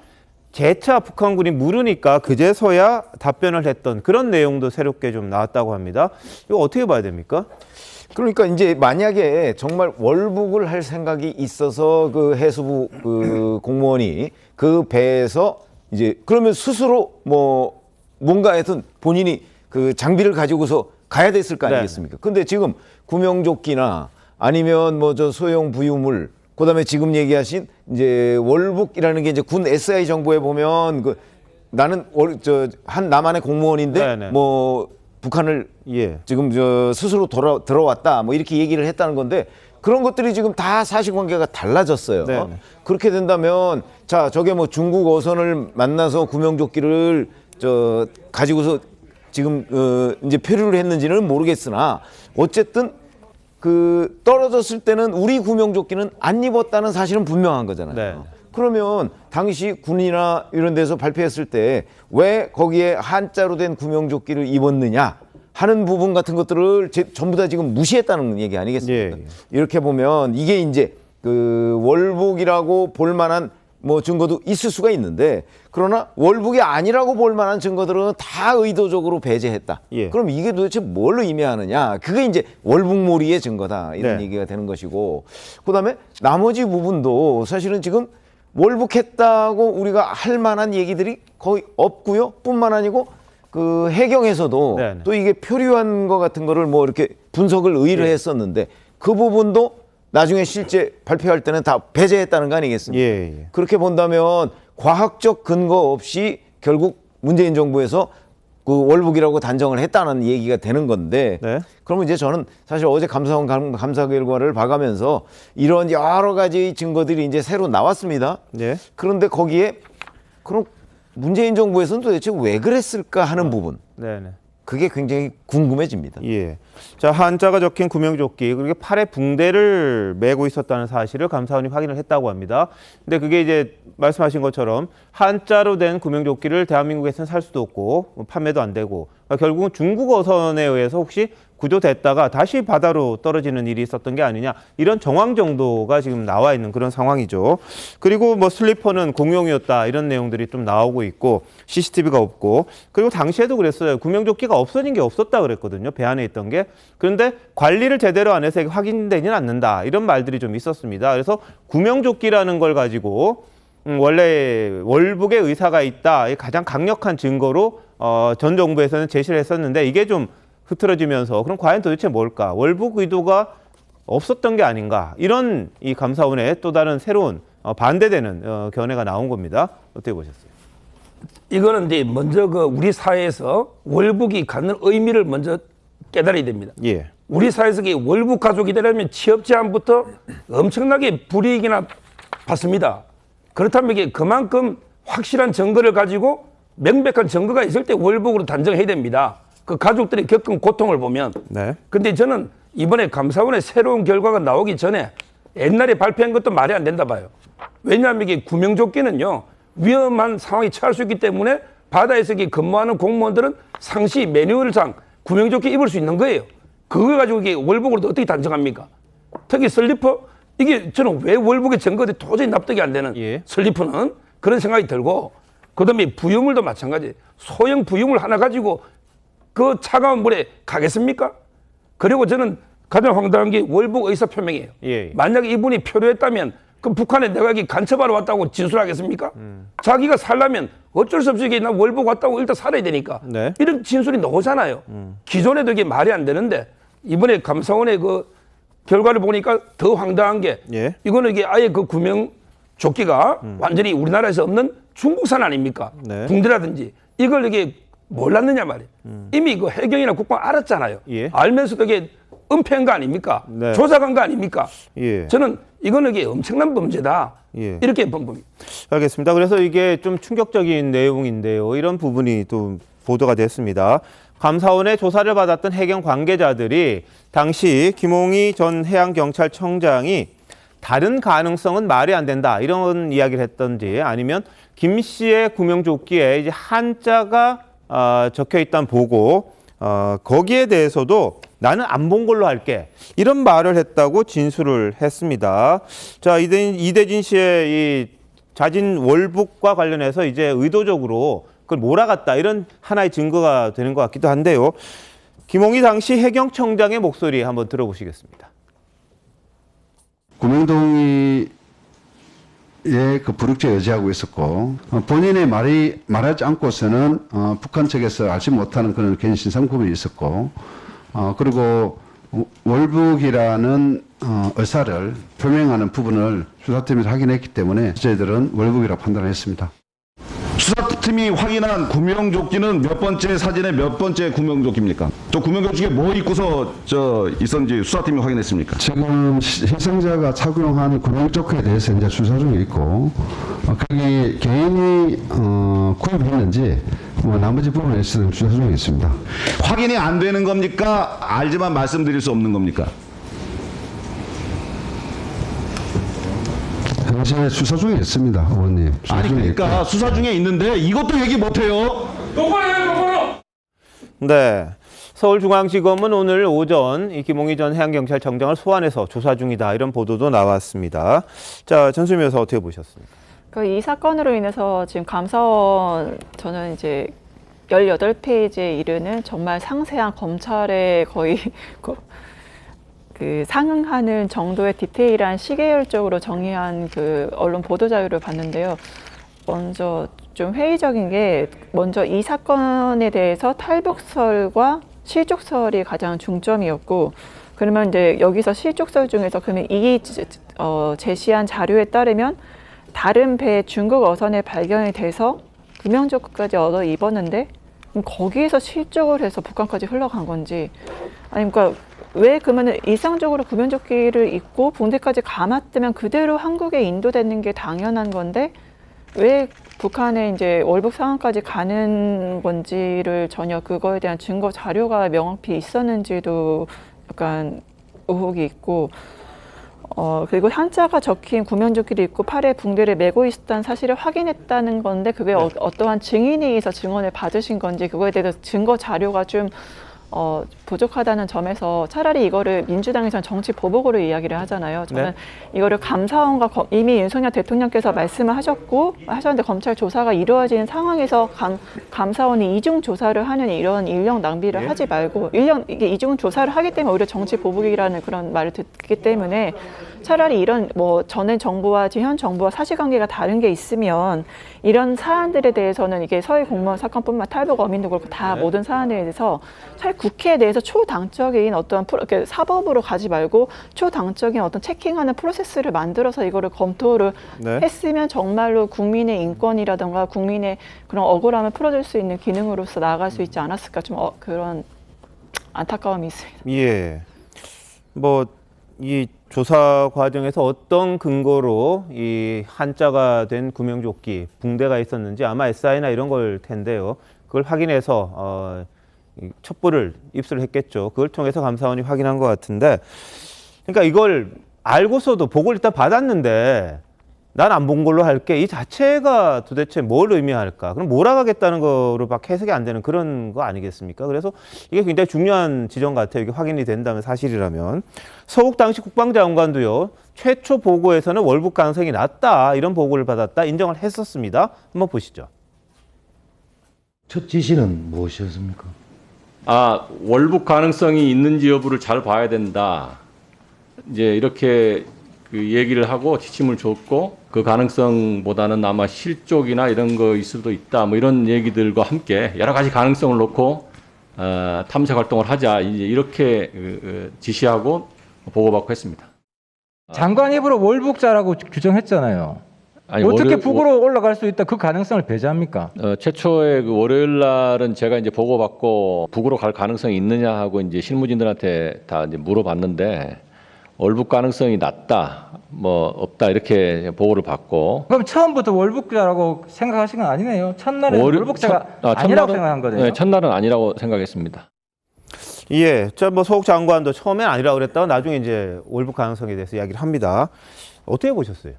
재차 북한군이 물으니까 그제서야 답변을 했던 그런 내용도 새롭게 좀 나왔다고 합니다. 이거 어떻게 봐야 됩니까? 그러니까 이제 만약에 정말 월북을 할 생각이 있어서 그 해수부 그 공무원이 그 배에서 이제 그러면 스스로 뭐 뭔가 하여튼 본인이 그 장비를 가지고서 가야 됐을 거 아니겠습니까? 근데 지금 구명조끼나 아니면 뭐 저 소형 부유물 그다음에 지금 얘기하신 이제 월북이라는 게 이제 군 SI 정보에 보면 그 나는 한 남한의 공무원인데 네네. 뭐 북한을 지금 저 스스로 들어왔다 뭐 이렇게 얘기를 했다는 건데 그런 것들이 지금 다 사실관계가 달라졌어요. 네네. 그렇게 된다면 자 저게 뭐 중국 어선을 만나서 구명조끼를 가지고서 지금 이제 표류를 했는지는 모르겠으나 어쨌든 그 떨어졌을 때는 우리 구명조끼는 안 입었다는 사실은 분명한 거잖아요. 네. 그러면 당시 군이나 이런 데서 발표했을 때 왜 거기에 한자로 된 구명조끼를 입었느냐 하는 부분 같은 것들을 전부 다 지금 무시했다는 얘기 아니겠습니까? 예. 이렇게 보면 이게 이제 그 월북이라고 볼 만한 뭐 증거도 있을 수가 있는데 그러나 월북이 아니라고 볼 만한 증거들은 다 의도적으로 배제했다. 예. 그럼 이게 도대체 뭘 의미하느냐? 그게 이제 월북몰이의 증거다 이런 네. 얘기가 되는 것이고 그다음에 나머지 부분도 사실은 지금 월북했다고 우리가 할 만한 얘기들이 거의 없고요. 뿐만 아니고 그 해경에서도 네네. 또 이게 표류한 것 같은 거를 뭐 이렇게 분석을 의뢰했었는데 그 부분도 나중에 실제 발표할 때는 다 배제했다는 거 아니겠습니까? 예. 그렇게 본다면 과학적 근거 없이 결국 문재인 정부에서 그 월북이라고 단정을 했다는 얘기가 되는 건데 네. 그러면 이제 저는 사실 어제 감사원 감사 결과를 봐가면서 이런 여러 가지 증거들이 이제 새로 나왔습니다. 네. 그런데 거기에 그럼 문재인 정부에서는 도대체 왜 그랬을까 하는 부분 네네. 그게 굉장히 궁금해집니다. 예. 자, 한자가 적힌 구명조끼, 그리고 팔에 붕대를 메고 있었다는 사실을 감사원이 확인을 했다고 합니다. 근데 그게 이제 말씀하신 것처럼 한자로 된 구명조끼를 대한민국에서는 살 수도 없고 판매도 안 되고 그러니까 결국은 중국 어선에 의해서 혹시 구조됐다가 다시 바다로 떨어지는 일이 있었던 게 아니냐 이런 정황 정도가 지금 나와 있는 그런 상황이죠. 그리고 뭐 슬리퍼는 공용이었다 이런 내용들이 좀 나오고 있고 CCTV가 없고 그리고 당시에도 그랬어요. 구명조끼가 없어진 게 없었다 그랬거든요. 배 안에 있던 게. 그런데 관리를 제대로 안 해서 확인되지는 않는다 이런 말들이 좀 있었습니다. 그래서 구명조끼라는 걸 가지고 원래 월북의 의사가 있다 가장 강력한 증거로 전 정부에서는 제시를 했었는데 이게 좀 흐트러지면서 그럼 과연 도대체 뭘까? 월북 의도가 없었던 게 아닌가? 이런 이 감사원의 또 다른 새로운 반대되는 견해가 나온 겁니다. 어떻게 보셨어요? 이거는 이제 먼저 그 우리 사회에서 월북이 갖는 의미를 먼저 깨달아야 됩니다. 예. 우리 사회에서 월북 가족이 되려면 취업 제한부터 엄청나게 불이익이나 받습니다. 그렇다면 이게 그만큼 확실한 증거를 가지고 명백한 증거가 있을 때 월북으로 단정해야 됩니다. 그 가족들이 겪은 고통을 보면. 네. 근데 저는 이번에 감사원의 새로운 결과가 나오기 전에 옛날에 발표한 것도 말이 안 된다 봐요. 왜냐하면 이게 구명조끼는요, 위험한 상황에 처할 수 있기 때문에 바다에서 근무하는 공무원들은 상시 매뉴얼상 구명조끼 입을 수 있는 거예요. 그걸 가지고 이게 월북으로 어떻게 단정합니까? 특히 슬리퍼, 이게 저는 왜 월북의 증거들이 도저히 납득이 안 되는 예. 슬리퍼는 그런 생각이 들고, 그 다음에 부유물도 마찬가지. 소형 부유물 하나 가지고 그 차가운 물에 가겠습니까? 그리고 저는 가장 황당한 게 월북 의사 표명이에요. 예. 만약에 이분이 표류했다면 그럼 북한에 내가 여기 간첩하러 왔다고 진술하겠습니까? 자기가 살려면 어쩔 수 없이 이게 나 월북 왔다고 일단 살아야 되니까. 네. 이런 진술이 나오잖아요. 기존에도 이게 말이 안 되는데 이번에 감사원의 그 결과를 보니까 더 황당한 게 예. 이거는 이게 아예 그 구명 조끼가 완전히 우리나라에서 없는 중국산 아닙니까? 네. 붕대라든지 이걸 이게 몰랐느냐 말이에요. 이미 그 해경이나 국방 알았잖아요. 예. 알면서도 이게 은폐한 거 아닙니까? 네. 조작한 거 아닙니까? 예. 저는 이거는 이게 엄청난 범죄다. 예. 이렇게 봅니다. 알겠습니다. 그래서 이게 좀 충격적인 내용인데요. 이런 부분이 또 보도가 됐습니다. 감사원의 조사를 받았던 해경 관계자들이 당시 김홍희 전 해양경찰청장이 다른 가능성은 말이 안 된다 이런 이야기를 했던지 아니면 김 씨의 구명조끼에 이제 한자가 적혀 있다는 보고 거기에 대해서도 나는 안 본 걸로 할게 이런 말을 했다고 진술을 했습니다. 자, 이대진 씨의 이 자진 월북과 관련해서 이제 의도적으로 그걸 몰아갔다 이런 하나의 증거가 되는 것 같기도 한데요. 김홍희 당시 해경청장의 목소리 한번 들어보시겠습니다. 구명동의의 그 불ük죄 여지하고 있었고 본인의 말하지 않고서는 북한 측에서 알지 못하는 그런 개인 신상품이 있었고 그리고 월북이라는 의사를 표명하는 부분을 수사팀에서 확인했기 때문에 저희들은 월북이라고 판단했습니다. 수사팀이 확인한 구명조끼는 몇 번째 사진의 몇 번째 구명조끼입니까? 저 구명조끼에 뭐 입고서 있었는지 수사팀이 확인했습니까? 지금 희생자가 착용한 구명조끼에 대해서 이제 수사 중에 있고 거기 개인이 구입했는지 나머지 부분에 있어서 수사 중에 있습니다. 확인이 안 되는 겁니까? 알지만 말씀드릴 수 없는 겁니까? 현재 수사 중에 있습니다, 의원님. 아니 그러니까 수사 중에 있는데 이것도 얘기 못해요. 네. 서울중앙지검은 오늘 오전 이 김홍희 전 해양경찰청장을 소환해서 조사 중이다 이런 보도도 나왔습니다. 자, 전수미 여사 어떻게 보셨습니까? 그러니까 이 사건으로 인해서 지금 감사원 저는 이제 18페이지에 이르는 정말 상세한 검찰의 거의 그 상응하는 정도의 디테일한 시계열적으로 정의한 그 언론 보도 자료를 봤는데요. 먼저 좀 회의적인 게 먼저 이 사건에 대해서 탈북설과 실족설이 가장 중점이었고, 그러면 이제 여기서 실족설 중에서 그러면 이 제시한 자료에 따르면 다른 배 중국 어선에 발견이 돼서 구명조끼까지 얻어 입었는데 그럼 거기에서 실족을 해서 북한까지 흘러간 건지, 아니 그러니까 왜 그러면 일상적으로 구명조끼를 입고 붕대까지 감았으면 그대로 한국에 인도되는 게 당연한 건데 왜 북한에 이제 월북 상황까지 가는 건지를 전혀 그거에 대한 증거 자료가 명확히 있었는지도 약간 의혹이 있고, 그리고 한자가 적힌 구명조끼를 입고 팔에 붕대를 메고 있었다는 사실을 확인했다는 건데 그게 어떠한 증인에 의해서 증언을 받으신 건지 그거에 대해서 증거 자료가 좀 부족하다는 점에서 차라리 이거를 민주당에서는 정치 보복으로 이야기를 하잖아요. 저는 이거를 감사원과 이미 윤석열 대통령께서 말씀을 하셨는데 검찰 조사가 이루어지는 상황에서 감사원이 이중 조사를 하는 이런 인력 낭비를 하지 말고 이게 이중 조사를 하기 때문에 오히려 정치 보복이라는 그런 말을 듣기 때문에 차라리 이런 뭐 전의 정부와 지금 현 정부와 사실관계가 다른 게 있으면 이런 사안들에 대해서는 이게 서해 공무원 사건뿐만 탈북 어민도 그렇고 다 모든 사안에 대해서 차라리 국회에 대해서 초당적인 어떤 사법으로 가지 말고 초당적인 어떤 체킹하는 프로세스를 만들어서 이거를 검토를 했으면 정말로 국민의 인권이라든가 국민의 그런 억울함을 풀어줄 수 있는 기능으로서 나아갈 수 있지 않았을까 좀 그런 안타까움이 있습니다. 예. 뭐 이 조사 과정에서 어떤 근거로 이 한자가 된 구명조끼, 붕대가 있었는지 아마 SI나 이런 걸 텐데요. 그걸 확인해서 첩보를 입수를 했겠죠. 그걸 통해서 감사원이 확인한 것 같은데, 그러니까 이걸 알고서도 보고를 일단 받았는데 난 안 본 걸로 할게, 이 자체가 도대체 뭘 의미할까? 그럼 몰아가겠다는 거로밖에 해석이 안 되는 그런 거 아니겠습니까? 그래서 이게 굉장히 중요한 지점 같아요. 이게 확인이 된다면, 사실이라면. 서욱 당시 국방장관도요, 최초 보고에서는 월북 가능성이 낮다, 이런 보고를 받았다, 인정을 했었습니다. 한번 보시죠. 첫 지시는 무엇이었습니까? 월북 가능성이 있는지 여부를 잘 봐야 된다. 이제 이렇게 그 얘기를 하고 지침을 줬고, 그 가능성보다는 아마 실족이나 이런 거일 수도 있다, 뭐 이런 얘기들과 함께 여러 가지 가능성을 놓고 탐색 활동을 하자, 이제 이렇게 지시하고 보고받고 했습니다. 장관 입으로 월북자라고 규정했잖아요. 아니, 어떻게 북으로 올라갈 수 있다, 그 가능성을 배제합니까? 최초에 그 월요일 날은 제가 이제 보고받고 북으로 갈 가능성이 있느냐 하고 이제 실무진들한테 다 이제 물어봤는데, 월북 가능성이 낮다, 뭐 없다, 이렇게 보고를 받고. 그럼 처음부터 월북자라고 생각하신 건 아니네요. 첫날에 월북자가 아니라고 생각한 거네요. 네, 첫날은 아니라고 생각했습니다. 예, 뭐 서욱 장관도 처음엔 아니라고 그랬다가 나중에 이제 월북 가능성에 대해서 이야기를 합니다. 어떻게 보셨어요?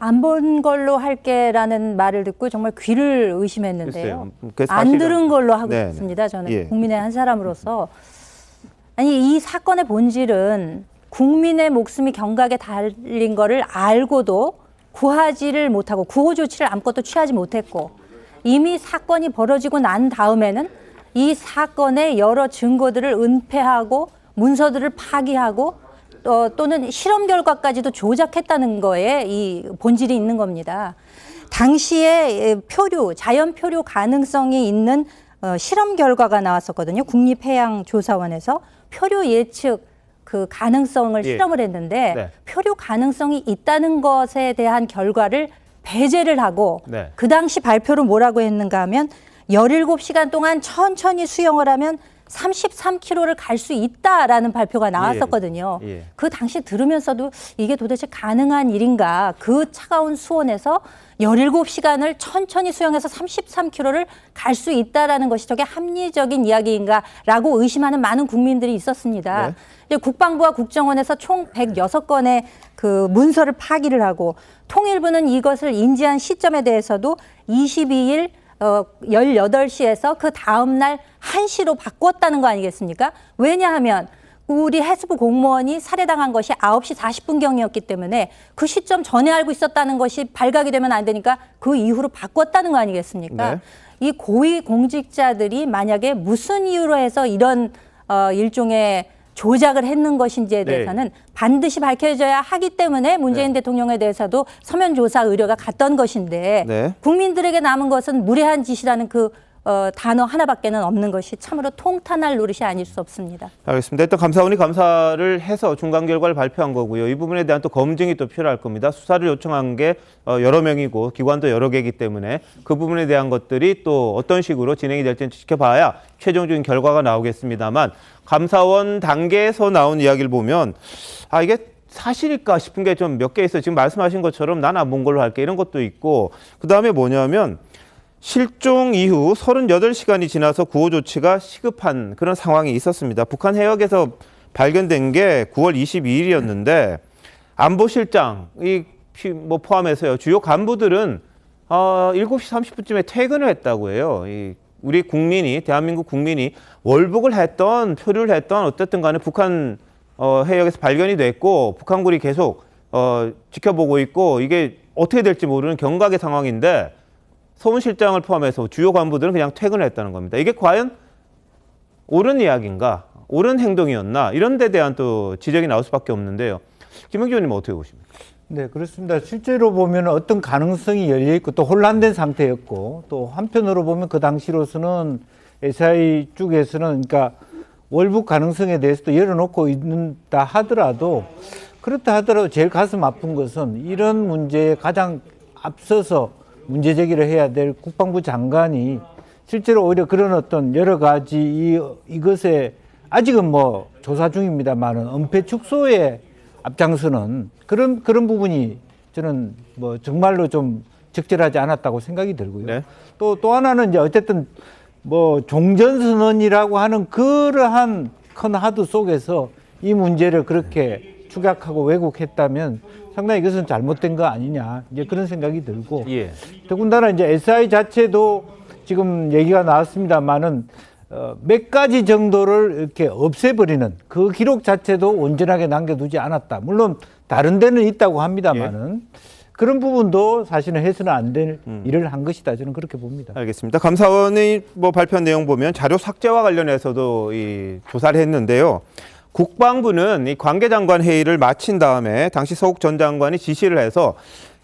안 본 걸로 할게라는 말을 듣고 정말 귀를 의심했는데요. 안 들은 걸로 하고 싶습니다. 저는 국민의 한 사람으로서. 아니, 이 사건의 본질은 국민의 목숨이 경각에 달린 거를 알고도 구하지를 못하고 구호 조치를 아무것도 취하지 못했고, 이미 사건이 벌어지고 난 다음에는 이 사건의 여러 증거들을 은폐하고 문서들을 파기하고 또는 실험 결과까지도 조작했다는 거에 이 본질이 있는 겁니다. 당시에 표류, 자연 표류 가능성이 있는 실험 결과가 나왔었거든요. 국립해양조사원에서 표류 예측 그 가능성을 실험을 했는데 표류 가능성이 있다는 것에 대한 결과를 배제를 하고 그 당시 발표로 뭐라고 했는가 하면 17시간 동안 천천히 수영을 하면 33km를 갈 수 있다라는 발표가 나왔었거든요. 그 당시 들으면서도 이게 도대체 가능한 일인가, 그 차가운 수온에서 17시간을 천천히 수영해서 33km를 갈 수 있다라는 것이 저게 합리적인 이야기인가라고 의심하는 많은 국민들이 있었습니다. 국방부와 국정원에서 총 106건의 그 문서를 파기를 하고, 통일부는 이것을 인지한 시점에 대해서도 22일 18시에서 그 다음날 1시로 바꿨다는 거 아니겠습니까? 왜냐하면 우리 해수부 공무원이 살해당한 것이 9시 40분경이었기 때문에 그 시점 전에 알고 있었다는 것이 발각이 되면 안 되니까 그 이후로 바꿨다는 거 아니겠습니까? 네. 이 고위 공직자들이 만약에 무슨 이유로 해서 이런 일종의 조작을 했는 것인지에 대해서는 반드시 밝혀져야 하기 때문에 문재인 대통령에 대해서도 서면 조사 의뢰가 갔던 것인데 국민들에게 남은 것은 무례한 짓이라는 그 단어 하나밖에는 없는 것이 참으로 통탄할 노릇이 아닐 수 없습니다. 알겠습니다. 일단 감사원이 감사를 해서 중간 결과를 발표한 거고요. 이 부분에 대한 또 검증이 또 필요할 겁니다. 수사를 요청한 게 여러 명이고 기관도 여러 개이기 때문에 그 부분에 대한 것들이 또 어떤 식으로 진행이 될지는 지켜봐야 최종적인 결과가 나오겠습니다만 감사원 단계에서 나온 이야기를 보면 이게 사실일까 싶은 게 좀 몇 개 있어요. 지금 말씀하신 것처럼 난 안 본 걸로 할게 이런 것도 있고 그다음에 뭐냐면 실종 이후 38시간이 지나서 구호 조치가 시급한 그런 상황이 있었습니다. 북한 해역에서 발견된 게 9월 22일이었는데 안보실장이 뭐 포함해서요. 주요 간부들은 7시 30분쯤에 퇴근을 했다고 해요. 우리 국민이 대한민국 국민이 월북을 했던 표류를 했던 어쨌든 간에 북한 해역에서 발견이 됐고 북한군이 계속 지켜보고 있고 이게 어떻게 될지 모르는 경각의 상황인데 서훈실장을 포함해서 주요 간부들은 그냥 퇴근을 했다는 겁니다. 이게 과연 옳은 이야기인가? 옳은 행동이었나? 이런 데 대한 또 지적이 나올 수밖에 없는데요. 김영주 의원님 어떻게 보십니까? 네, 그렇습니다. 실제로 보면 어떤 가능성이 열려 있고 또 혼란된 상태였고 또 한편으로 보면 그 당시로서는 SI 쪽에서는 그러니까 월북 가능성에 대해서도 열어놓고 있다 하더라도 그렇다 하더라도 제일 가슴 아픈 것은 이런 문제에 가장 앞서서 문제 제기를 해야 될 국방부 장관이 실제로 오히려 그런 어떤 여러 가지 이것에 아직은 뭐 조사 중입니다만은 은폐 축소에 앞장서는 그런 부분이 저는 뭐 정말로 좀 적절하지 않았다고 생각이 들고요. 또 하나는 이제 어쨌든 뭐 종전선언이라고 하는 그러한 큰 하드 속에서 이 문제를 그렇게 축약하고 왜곡했다면 상당히 이것은 잘못된 거 아니냐 이제 그런 생각이 들고 더군다나 이제 SI 자체도 지금 얘기가 나왔습니다만은 몇 가지 정도를 이렇게 없애버리는 그 기록 자체도 온전하게 남겨두지 않았다. 물론 다른 데는 있다고 합니다만은 그런 부분도 사실은 해서는 안 될 일을 한 것이다. 저는 그렇게 봅니다. 알겠습니다. 감사원이 뭐 발표한 내용 보면 자료 삭제와 관련해서도 조사를 했는데요. 국방부는 이 관계장관 회의를 마친 다음에 당시 서욱 전 장관이 지시를 해서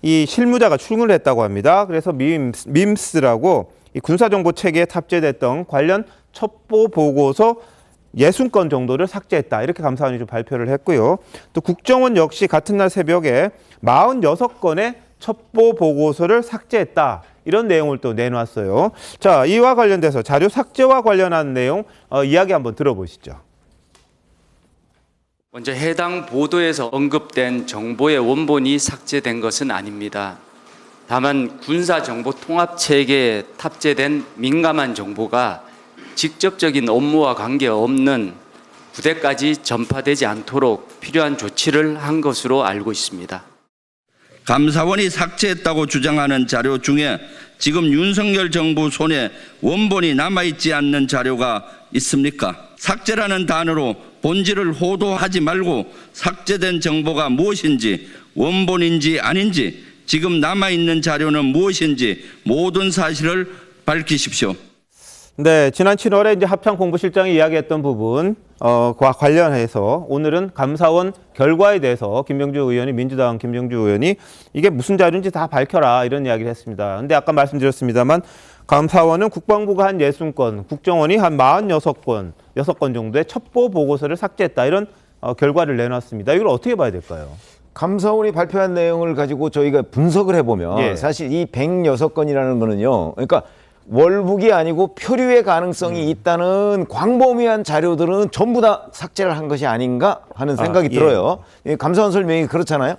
이 실무자가 출근을 했다고 합니다. 그래서 밈스라고 이 군사정보 체계에 탑재됐던 관련 첩보 보고서 60건 정도를 삭제했다. 이렇게 감사원이 좀 발표를 했고요. 또 국정원 역시 같은 날 새벽에 46건의 첩보 보고서를 삭제했다. 이런 내용을 또 내놨어요. 자, 이와 관련돼서 자료 삭제와 관련한 내용 이야기 한번 들어보시죠. 먼저 해당 보도에서 언급된 정보의 원본이 삭제된 것은 아닙니다. 다만 군사정보통합체계에 탑재된 민감한 정보가 직접적인 업무와 관계없는 부대까지 전파되지 않도록 필요한 조치를 한 것으로 알고 있습니다. 감사원이 삭제했다고 주장하는 자료 중에 지금 윤석열 정부 손에 원본이 남아있지 않는 자료가 있습니까? 삭제라는 단어로 본질을 호도하지 말고 삭제된 정보가 무엇인지 원본인지 아닌지 지금 남아있는 자료는 무엇인지 모든 사실을 밝히십시오. 네, 지난 7월에 이제 합참 공보실장이 이야기했던 부분과 관련해서 오늘은 감사원 결과에 대해서 김병주 의원이 민주당 김병주 의원이 이게 무슨 자료인지 다 밝혀라 이런 이야기를 했습니다. 근데 아까 말씀드렸습니다만 감사원은 국방부가 한 60건, 국정원이 한 46건, 6건 정도의 첩보 보고서를 삭제했다 이런 결과를 내놨습니다. 이걸 어떻게 봐야 될까요? 감사원이 발표한 내용을 가지고 저희가 분석을 해보면 사실 이 106건이라는 거는요. 그러니까 월북이 아니고 표류의 가능성이 있다는 광범위한 자료들은 전부 다 삭제를 한 것이 아닌가 하는 생각이 들어요. 감사원 설명이 그렇잖아요.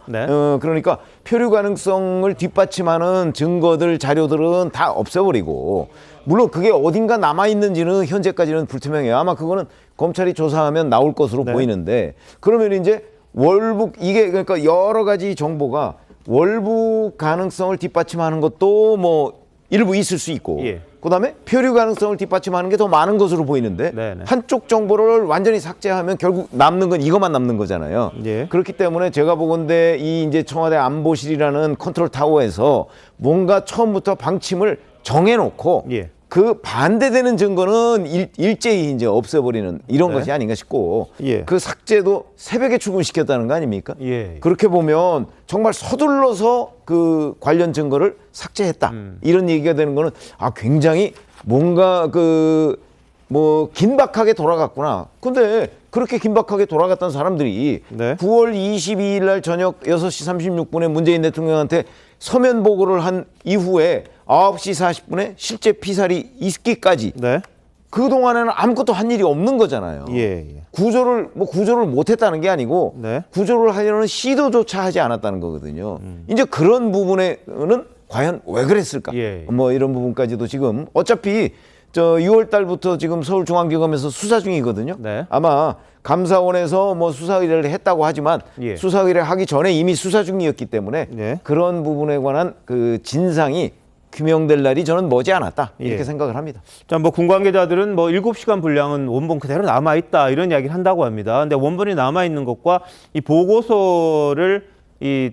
그러니까 표류 가능성을 뒷받침하는 증거들, 자료들은 다 없애버리고 물론 그게 어딘가 남아있는지는 현재까지는 불투명해요. 아마 그거는 검찰이 조사하면 나올 것으로 보이는데 그러면 이제 월북 이게 그러니까 여러 가지 정보가 월북 가능성을 뒷받침하는 것도 뭐 일부 있을 수 있고 예. 그다음에 표류 가능성을 뒷받침하는 게 더 많은 것으로 보이는데 네네. 한쪽 정보를 완전히 삭제하면 결국 남는 건 이것만 남는 거잖아요. 예. 그렇기 때문에 제가 보건대 이 이제 청와대 안보실이라는 컨트롤 타워에서 뭔가 처음부터 방침을 정해놓고 예. 그 반대되는 증거는 일제히 이제 없애버리는 이런 네. 것이 아닌가 싶고 예. 그 삭제도 새벽에 출근시켰다는 거 아닙니까? 예. 그렇게 보면 정말 서둘러서 그 관련 증거를 삭제했다 이런 얘기가 되는 거는 굉장히 뭔가 뭐 긴박하게 돌아갔구나. 근데 그렇게 긴박하게 돌아갔던 사람들이 네. 9월 22일 날 저녁 6시 36분에 문재인 대통령한테 서면 보고를 한 이후에 9시 40분에 실제 피살이 있기까지 네. 그동안에는 아무것도 한 일이 없는 거잖아요. 예. 구조를 못했다는 게 아니고 네. 구조를 하려는 시도조차 하지 않았다는 거거든요. 이제 그런 부분에는 과연 왜 그랬을까? 예. 뭐 이런 부분까지도 지금 어차피 6월 달부터 지금 서울중앙지검에서 수사 중이거든요. 네. 아마 감사원에서 뭐 수사 의뢰를 했다고 하지만 예. 수사 의뢰 하기 전에 이미 수사 중이었기 때문에 예. 그런 부분에 관한 그 진상이 규명될 날이 저는 머지 않았다 이렇게 예. 생각을 합니다. 자, 뭐 군 관계자들은 뭐 7시간 분량은 원본 그대로 남아 있다 이런 이야기를 한다고 합니다. 근데 원본이 남아 있는 것과 이 보고서를 이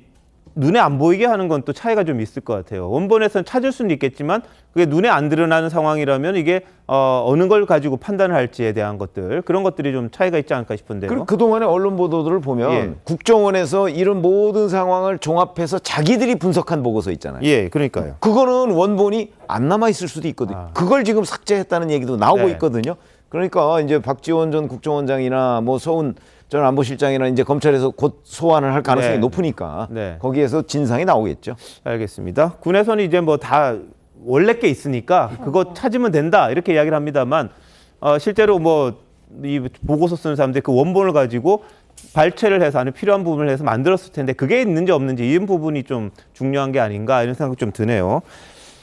눈에 안 보이게 하는 건 또 차이가 좀 있을 것 같아요. 원본에서는 찾을 수는 있겠지만 그게 눈에 안 드러나는 상황이라면 이게 어느 걸 가지고 판단을 할지에 대한 것들 그런 것들이 좀 차이가 있지 않을까 싶은데요. 그동안의 언론 보도들을 보면 예. 국정원에서 이런 모든 상황을 종합해서 자기들이 분석한 보고서 있잖아요. 예, 그러니까요. 그거는 원본이 안 남아 있을 수도 있거든요. 그걸 지금 삭제했다는 얘기도 나오고 네. 있거든요. 그러니까 이제 박지원 전 국정원장이나 뭐 서훈 전 안보실장이나 이제 검찰에서 곧 소환을 할 가능성이 네. 높으니까 네. 거기에서 진상이 나오겠죠. 알겠습니다. 군에서는 이제 뭐 다 원래 게 있으니까 그거 찾으면 된다 이렇게 이야기를 합니다만 실제로 뭐 이 보고서 쓰는 사람들이 그 원본을 가지고 발췌를 해서 안에 필요한 부분을 해서 만들었을 텐데 그게 있는지 없는지 이런 부분이 좀 중요한 게 아닌가 이런 생각이 좀 드네요.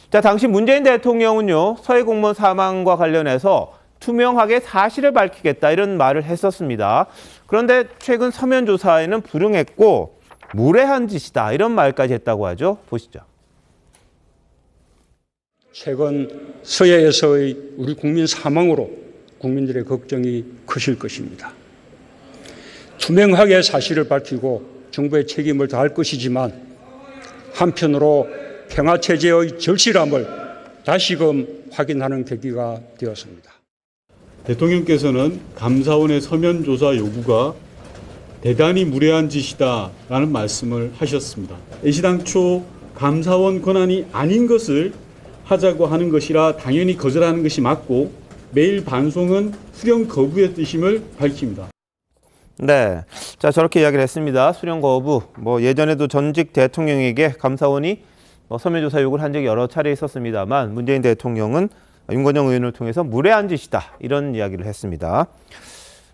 자, 당시 문재인 대통령은요 서해 공무원 사망과 관련해서 투명하게 사실을 밝히겠다 이런 말을 했었습니다. 그런데 최근 서면 조사에는 불응했고 무례한 짓이다 이런 말까지 했다고 하죠. 보시죠. 최근 서해에서의 우리 국민 사망으로 국민들의 걱정이 크실 것입니다. 투명하게 사실을 밝히고 정부의 책임을 다할 것이지만 한편으로 평화체제의 절실함을 다시금 확인하는 계기가 되었습니다. 대통령께서는 감사원의 서면 조사 요구가 대단히 무례한 짓이다라는 말씀을 하셨습니다. 애시당초 감사원 권한이 아닌 것을 하자고 하는 것이라 당연히 거절하는 것이 맞고 매일 방송은 수령 거부의 뜻임을 밝힙니다. 네, 자 저렇게 이야기를 했습니다. 수령 거부. 뭐 예전에도 전직 대통령에게 감사원이 서면 조사 요구를 한 적이 여러 차례 있었습니다만 문재인 대통령은 윤건영 의원을 통해서 무례한 짓이다 이런 이야기를 했습니다.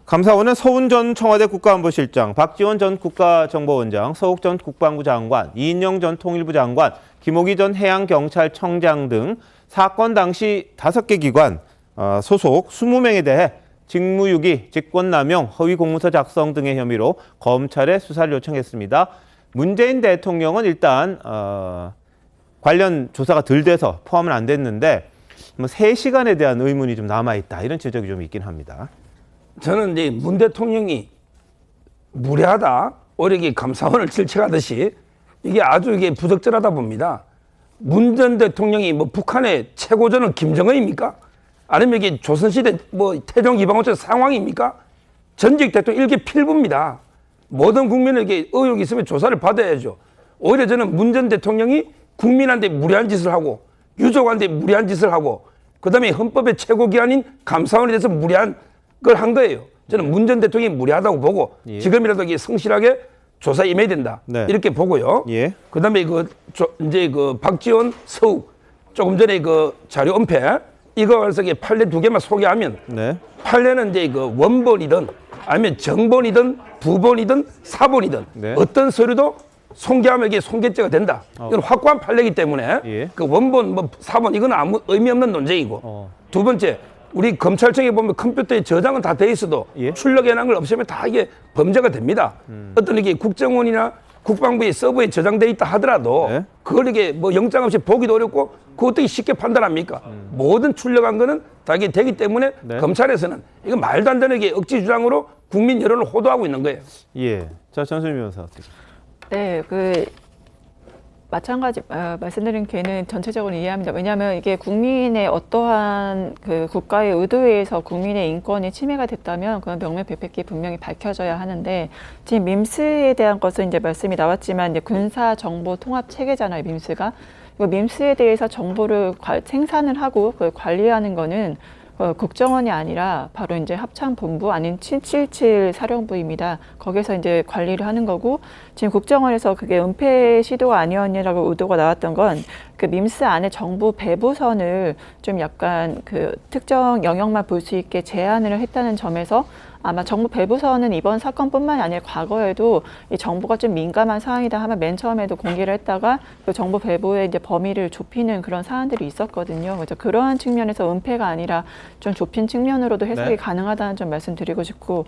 감사원은 서훈 전 청와대 국가안보실장, 박지원 전 국가정보원장, 서욱 전 국방부 장관, 이인영 전 통일부 장관, 김호기 전 해양경찰청장 등 사건 당시 5개 기관 소속 20명에 대해 직무유기, 직권남용, 허위공문서 작성 등의 혐의로 검찰에 수사를 요청했습니다. 문재인 대통령은 일단 관련 조사가 덜 돼서 포함은 안 됐는데 3시간에 대한 의문이 좀 남아있다 이런 지적이 좀 있긴 합니다. 저는 이제 문 대통령이 무례하다, 오히려 이게 감사원을 질책하듯이 이게 아주 이게 부적절하다 봅니다. 문 전 대통령이 뭐 북한의 최고전은 김정은입니까? 아니면 이게 조선시대 뭐 태종 이방원처럼 상황입니까? 전직 대통령 일개 필부입니다. 모든 국민에게 의혹이 있으면 조사를 받아야죠. 오히려 저는 문 전 대통령이 국민한테 무례한 짓을 하고 유족한테 무례한 짓을 하고 그다음에 헌법의 최고기관인 감사원에 대해서 무례한 걸 한 거예요. 저는 문 전 대통령이 무례하다고 보고 예. 지금이라도 이게 성실하게 조사에 임해야 된다. 네. 이렇게 보고요. 예. 그다음에 이제 박지원, 서욱 조금 전에 그 자료 은폐 이거 그래서 판례 2개만 소개하면 네. 판례는 이제 그 원본이든 아니면 정본이든 부본이든 사본이든 네. 어떤 서류도 송계하면 이게 송계죄가 된다. 이건 확고한 판례이기 때문에 예. 그 원본 뭐 사본 이건 아무 의미 없는 논쟁이고 두 번째 우리 검찰청에 보면 컴퓨터에 저장은 다 돼 있어도 예. 출력해놓은 걸 없애면 다 이게 범죄가 됩니다. 어떤 이게 국정원이나 국방부의 서버에 저장돼 있다 하더라도 그걸 이게 뭐 영장 없이 보기도 어렵고 그거 어떻게 쉽게 판단합니까? 모든 출력한 거는 다 이게 되기 때문에 검찰에서는 이거 말도 안 되는 게 억지 주장으로 국민 여론을 호도하고 있는 거예요. 예. 자, 전수민 변호사 어떻게? 네, 마찬가지 말씀드린 게는 전체적으로 이해합니다. 왜냐하면 이게 국민의 어떠한 그 국가의 의도에 의해서 국민의 인권이 침해가 됐다면 그건 명명백백히 분명히 밝혀져야 하는데 지금 밈스에 대한 것은 이제 말씀이 나왔지만 이제 군사 정보 통합 체계잖아요, 밈스가. 이 밈스에 대해서 정보를 생산을 하고 그걸 관리하는 거는 국정원이 아니라 바로 이제 합참본부 아닌 777 사령부입니다. 거기서 이제 관리를 하는 거고 지금 국정원에서 그게 은폐 시도가 아니었냐라고 의도가 나왔던 건 그 밈스 안에 정부 배부선을 좀 약간 그 특정 영역만 볼 수 있게 제한을 했다는 점에서 아마 정부 배부선은 이번 사건뿐만 아니라 과거에도 이 정보가 좀 민감한 사항이다 하면 맨 처음에도 공개를 했다가 그 정보 배부의 이제 범위를 좁히는 그런 사안들이 있었거든요. 그래서 그러한 측면에서 은폐가 아니라 좀 좁힌 측면으로도 해석이 가능하다는 점 말씀드리고 싶고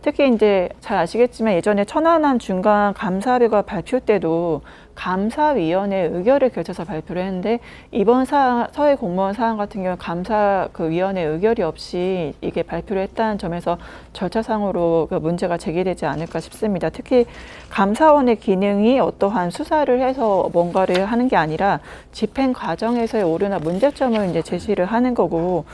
특히 이제 잘 아시겠지만 예전에 천안함 중간 감사비가 발표 때도 감사위원회 의결을 거쳐서 발표를 했는데 이번 서해 공무원 사안 같은 경우 감사 그 위원회 의결이 없이 이게 발표를 했다는 점에서 절차상으로 그 문제가 제기되지 않을까 싶습니다. 특히 감사원의 기능이 어떠한 수사를 해서 뭔가를 하는 게 아니라 집행 과정에서의 오류나 문제점을 이제 제시를 하는 거고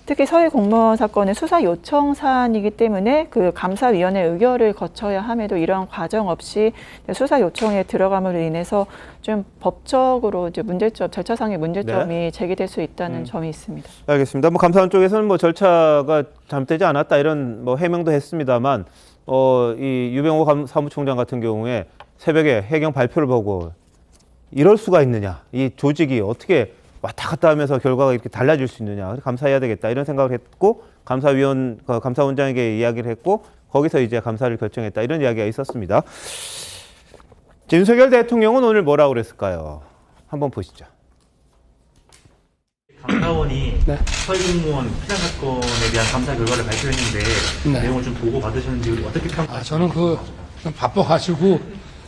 특히 서해 공무원 사건은 수사 요청 사안이기 때문에 그 감사위원회 의결을 거쳐야 함에도 이러한 과정 없이 수사 요청에 들어감으로 인해서 좀 법적으로 이제 문제점, 절차상의 문제점이 제기될 수 있다는 점이 있습니다. 알겠습니다. 뭐 감사원 쪽에서는 뭐 절차가 잘못되지 않았다 이런 뭐 해명도 했습니다만, 이 유병호 사무총장 같은 경우에 새벽에 해경 발표를 보고 이럴 수가 있느냐, 이 조직이 어떻게 왔다 갔다 하면서 결과가 이렇게 달라질 수 있느냐, 감사해야 되겠다 이런 생각을 했고 감사원장에게 이야기를 했고 거기서 이제 감사를 결정했다 이런 이야기가 있었습니다. 윤석열 대통령은 오늘 뭐라고 그랬을까요? 한번 보시죠. 감사원이 서해 공무원 피살 사건에 대한 감사 결과를 발표했는데 내용을 좀 보고 받으셨는지 어떻게 평가하세요? 저는 좀 바빠가지고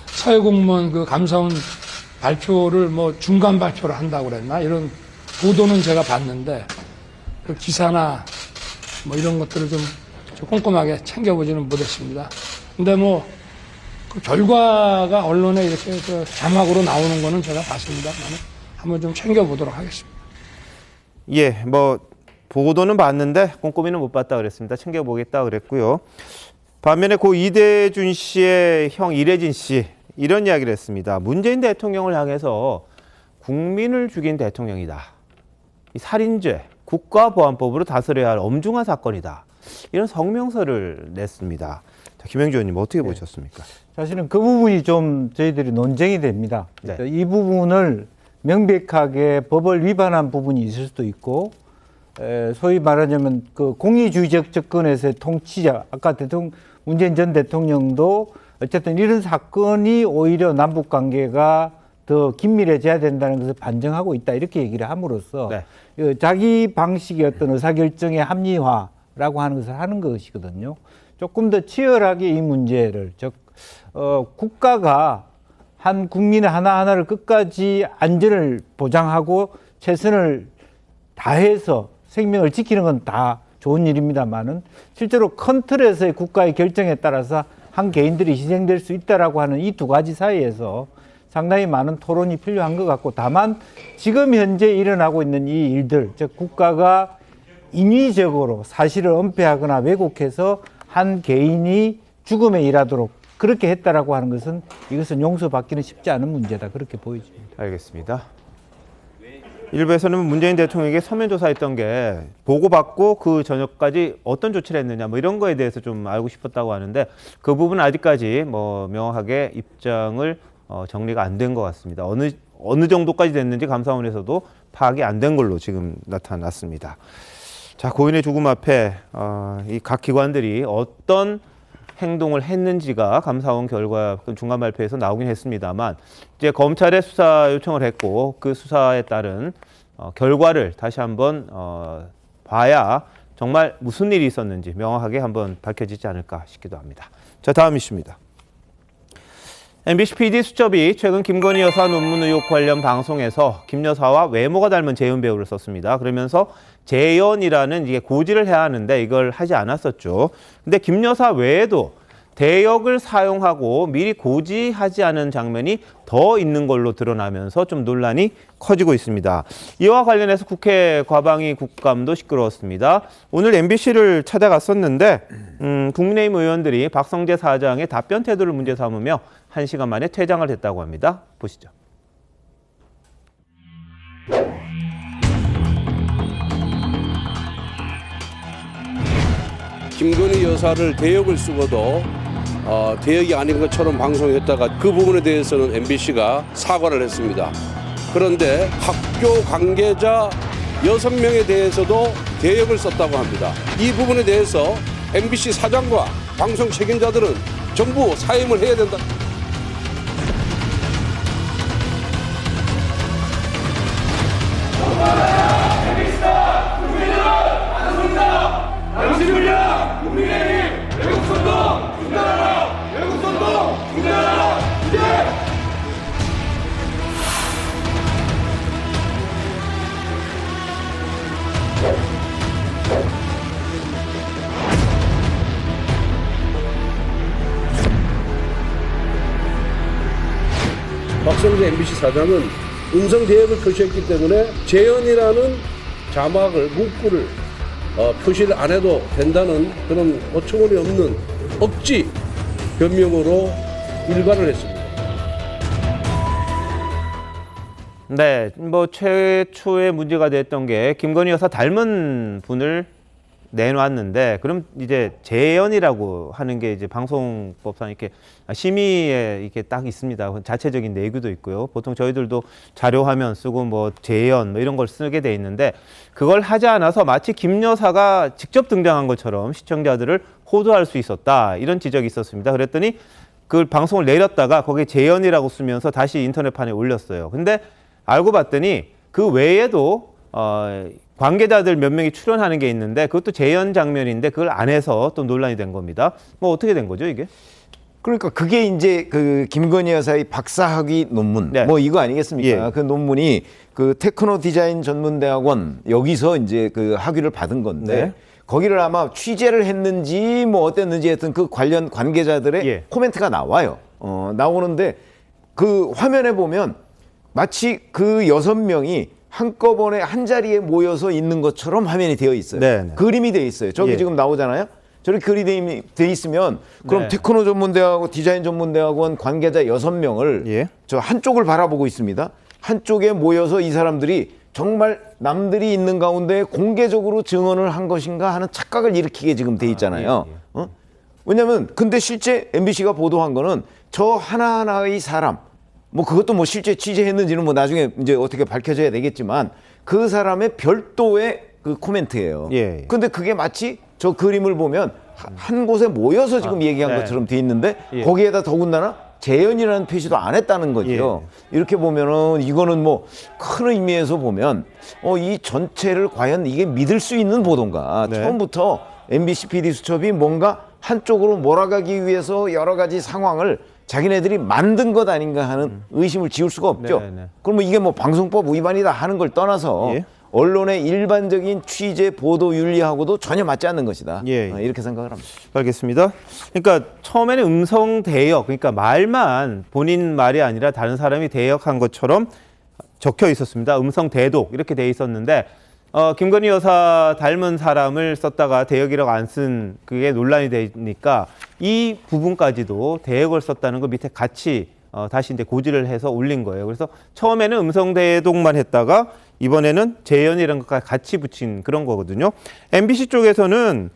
서해 공무원 그 감사원 발표를 뭐 중간 발표를 한다고 그랬나 이런 보도는 제가 봤는데 그 기사나 뭐 이런 것들을 좀 꼼꼼하게 챙겨보지는 못했습니다. 근데 뭐 그 결과가 언론에 이렇게 그 자막으로 나오는 거는 제가 봤습니다. 한번 좀 챙겨보도록 하겠습니다. 예, 뭐 보도는 봤는데 꼼꼼히는 못 봤다 그랬습니다. 챙겨보겠다 그랬고요. 반면에 고 이대준 씨의 형 이래진 씨 이런 이야기를 했습니다. 문재인 대통령을 향해서 국민을 죽인 대통령이다. 이 살인죄, 국가보안법으로 다스려야 할 엄중한 사건이다. 이런 성명서를 냈습니다. 자, 김영주 의원님 어떻게 보셨습니까? 사실은 그 부분이 좀 저희들이 논쟁이 됩니다. 이 부분을 명백하게 법을 위반한 부분이 있을 수도 있고 소위 말하자면 그 공의주의적 접근에서의 통치자, 아까 문재인 전 대통령도 어쨌든 이런 사건이 오히려 남북 관계가 더 긴밀해져야 된다는 것을 반증하고 있다 이렇게 얘기를 함으로써 자기 방식의 어떤 의사결정의 합리화라고 하는 것을 하는 것이거든요. 조금 더 치열하게 이 문제를 즉 국가가 한 국민의 하나하나를 끝까지 안전을 보장하고 최선을 다해서 생명을 지키는 건 다 좋은 일입니다만은 실제로 큰 틀에서의 국가의 결정에 따라서 한 개인들이 희생될 수 있다라고 하는 이 두 가지 사이에서 상당히 많은 토론이 필요한 것 같고 다만 지금 현재 일어나고 있는 이 일들 즉 국가가 인위적으로 사실을 은폐하거나 왜곡해서 한 개인이 죽음에 이르도록 그렇게 했다라고 하는 것은 이것은 용서받기는 쉽지 않은 문제다 그렇게 보여집니다. 알겠습니다. 일부에서는 문재인 대통령에게 서면 조사했던 게 보고받고 그 저녁까지 어떤 조치를 했느냐 뭐 이런 거에 대해서 좀 알고 싶었다고 하는데 그 부분은 아직까지 뭐 명확하게 입장을 정리가 안 된 것 같습니다. 어느 정도까지 됐는지 감사원에서도 파악이 안 된 걸로 지금 나타났습니다. 자, 고인의 죽음 앞에 이 각 기관들이 어떤 행동을 했는지가 감사원 결과 중간 발표에서 나오긴 했습니다만 이제 검찰에 수사 요청을 했고 그 수사에 따른 결과를 다시 한번 봐야 정말 무슨 일이 있었는지 명확하게 한번 밝혀지지 않을까 싶기도 합니다. 자, 다음 이슈입니다. MBC PD 수첩이 최근 김건희 여사 논문 의혹 관련 방송에서 김 여사와 외모가 닮은 재연 배우를 썼습니다. 그러면서 재연이라는 이게 고지를 해야 하는데 이걸 하지 않았었죠. 근데 김 여사 외에도 대역을 사용하고 미리 고지하지 않은 장면이 더 있는 걸로 드러나면서 좀 논란이 커지고 있습니다. 이와 관련해서 국회 과방위 국감도 시끄러웠습니다. 오늘 MBC를 찾아갔었는데 국민의힘 의원들이 박성재 사장의 답변 태도를 문제 삼으며 1시간 만에 퇴장을 했다고 합니다. 보시죠. 김건희 여사를 대역을 쓰고도 대역이 아닌 것처럼 방송했다가 그 부분에 대해서는 MBC가 사과를 했습니다. 그런데 학교 관계자 6명에 대해서도 대역을 썼다고 합니다. 이 부분에 대해서 MBC 사장과 방송 책임자들은 전부 사임을 해야 된다. 박성재 MBC 사장은 음성 대역을 표시했기 때문에 재연이라는 자막을 문구를 표시를 안 해도 된다는 그런 어처구니 없는 억지 변명으로 일관을 했습니다. 네, 뭐 최초의 문제가 됐던 게 김건희 여사 닮은 분을 내놨는데 그럼 이제 재연이라고 하는 게 이제 방송법상 이렇게 심의에 이렇게 딱 있습니다. 자체적인 내규도 있고요. 보통 저희들도 자료 화면 쓰고 뭐 재연 뭐 이런 걸 쓰게 돼 있는데 그걸 하지 않아서 마치 김 여사가 직접 등장한 것처럼 시청자들을 호도할 수 있었다 이런 지적이 있었습니다. 그랬더니 그 방송을 내렸다가 거기에 재연이라고 쓰면서 다시 인터넷판에 올렸어요. 근데 알고 봤더니 그 외에도 관계자들 몇 명이 출연하는 게 있는데 그것도 재연 장면인데 그걸 안 해서 또 논란이 된 겁니다. 뭐 어떻게 된 거죠, 이게? 그러니까 그게 이제 그 김건희 여사의 박사학위 논문 뭐 이거 아니겠습니까? 그 논문이 그 테크노 디자인 전문대학원 여기서 이제 그 학위를 받은 건데 거기를 아마 취재를 했는지 뭐 어땠는지 하여튼 그 관련 관계자들의 코멘트가 나와요. 나오는데 그 화면에 보면 마치 그 6명이 한꺼번에 한 자리에 모여서 있는 것처럼 화면이 되어 있어요. 그림이 되어 있어요. 저기 지금 나오잖아요. 저렇게 그림이 되어 있으면 그럼 테크노 전문대학원, 디자인 전문대학원 관계자 6명을 저 한쪽을 바라보고 있습니다. 한쪽에 모여서 이 사람들이 정말 남들이 있는 가운데 공개적으로 증언을 한 것인가 하는 착각을 일으키게 지금 돼 있잖아요. 왜냐면 근데 실제 MBC가 보도한 거는 저 하나하나의 사람 뭐 그것도 뭐 실제 취재했는지는 뭐 나중에 이제 어떻게 밝혀져야 되겠지만 그 사람의 별도의 그 코멘트예요. 근데 그게 마치 저 그림을 보면 한 곳에 모여서 지금 얘기한 것처럼 돼 있는데 거기에다 더군다나 재연이라는 표시도 안 했다는 거죠. 이렇게 보면은 이거는 뭐 큰 의미에서 보면 이 전체를 과연 이게 믿을 수 있는 보도인가. 처음부터 MBC PD 수첩이 뭔가 한쪽으로 몰아가기 위해서 여러 가지 상황을 자기네들이 만든 것 아닌가 하는 의심을 지울 수가 없죠. 그러면 이게 뭐 방송법 위반이다 하는 걸 떠나서 언론의 일반적인 취재 보도 윤리하고도 전혀 맞지 않는 것이다. 이렇게 생각을 합니다. 알겠습니다. 그러니까 처음에는 음성 대역, 그러니까 말만 본인 말이 아니라 다른 사람이 대역한 것처럼 적혀 있었습니다. 음성 대독 이렇게 돼 있었는데 김건희 여사 닮은 사람을 썼다가 대역이라고 안 쓴 그게 논란이 되니까 이 부분까지도 대역을 썼다는 거 밑에 같이 다시 이제 고지를 해서 올린 거예요. 그래서 처음에는 음성 대독만 했다가 이번에는 재연이라는 것까지 같이 붙인 그런 거거든요. MBC 쪽에서는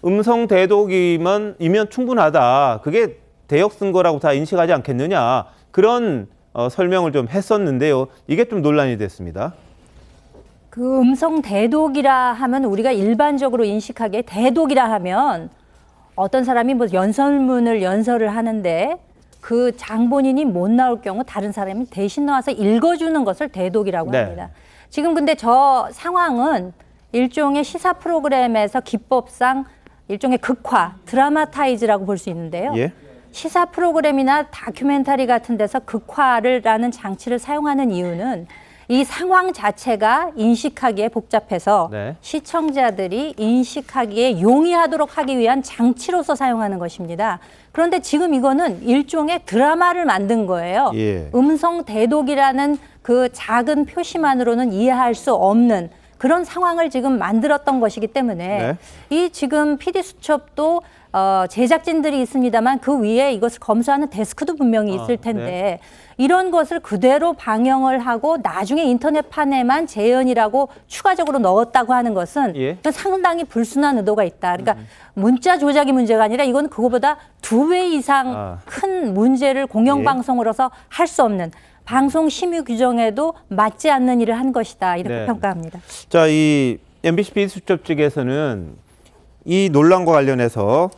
음성 대독이면 충분하다. 그게 대역 쓴 거라고 다 인식하지 않겠느냐. 그런 설명을 좀 했었는데요. 이게 좀 논란이 됐습니다. 그 음성 대독이라 하면 우리가 일반적으로 인식하기에 대독이라 하면 어떤 사람이 뭐 연설문을 연설을 하는데 그 장본인이 못 나올 경우 다른 사람이 대신 나와서 읽어주는 것을 대독이라고 합니다. 지금 근데 저 상황은 일종의 시사 프로그램에서 기법상 일종의 극화, 드라마타이즈라고 볼 수 있는데요. 시사 프로그램이나 다큐멘터리 같은 데서 극화라는 장치를 사용하는 이유는 이 상황 자체가 인식하기에 복잡해서 네. 시청자들이 인식하기에 용이하도록 하기 위한 장치로서 사용하는 것입니다. 그런데 지금 이거는 일종의 드라마를 만든 거예요. 예. 음성 대독이라는 그 작은 표시만으로는 이해할 수 없는 그런 상황을 지금 만들었던 것이기 때문에 네. 이 지금 PD 수첩도 제작진들이 있습니다만 그 위에 이것을 검수하는 데스크도 분명히 있을 텐데 이런 것을 그대로 방영을 하고 나중에 인터넷판에만 재현이라고 추가적으로 넣었다고 하는 것은 그건 상당히 불순한 의도가 있다. 그러니까 문자 조작이 문제가 아니라 이건 그거보다 2배 이상 큰 문제를 공영방송으로서 할 수 없는 방송 심의 규정에도 맞지 않는 일을 한 것이다. 이렇게 네. 평가합니다. 자, 이 MBC PD수첩 측에서는 이 논란과 관련해서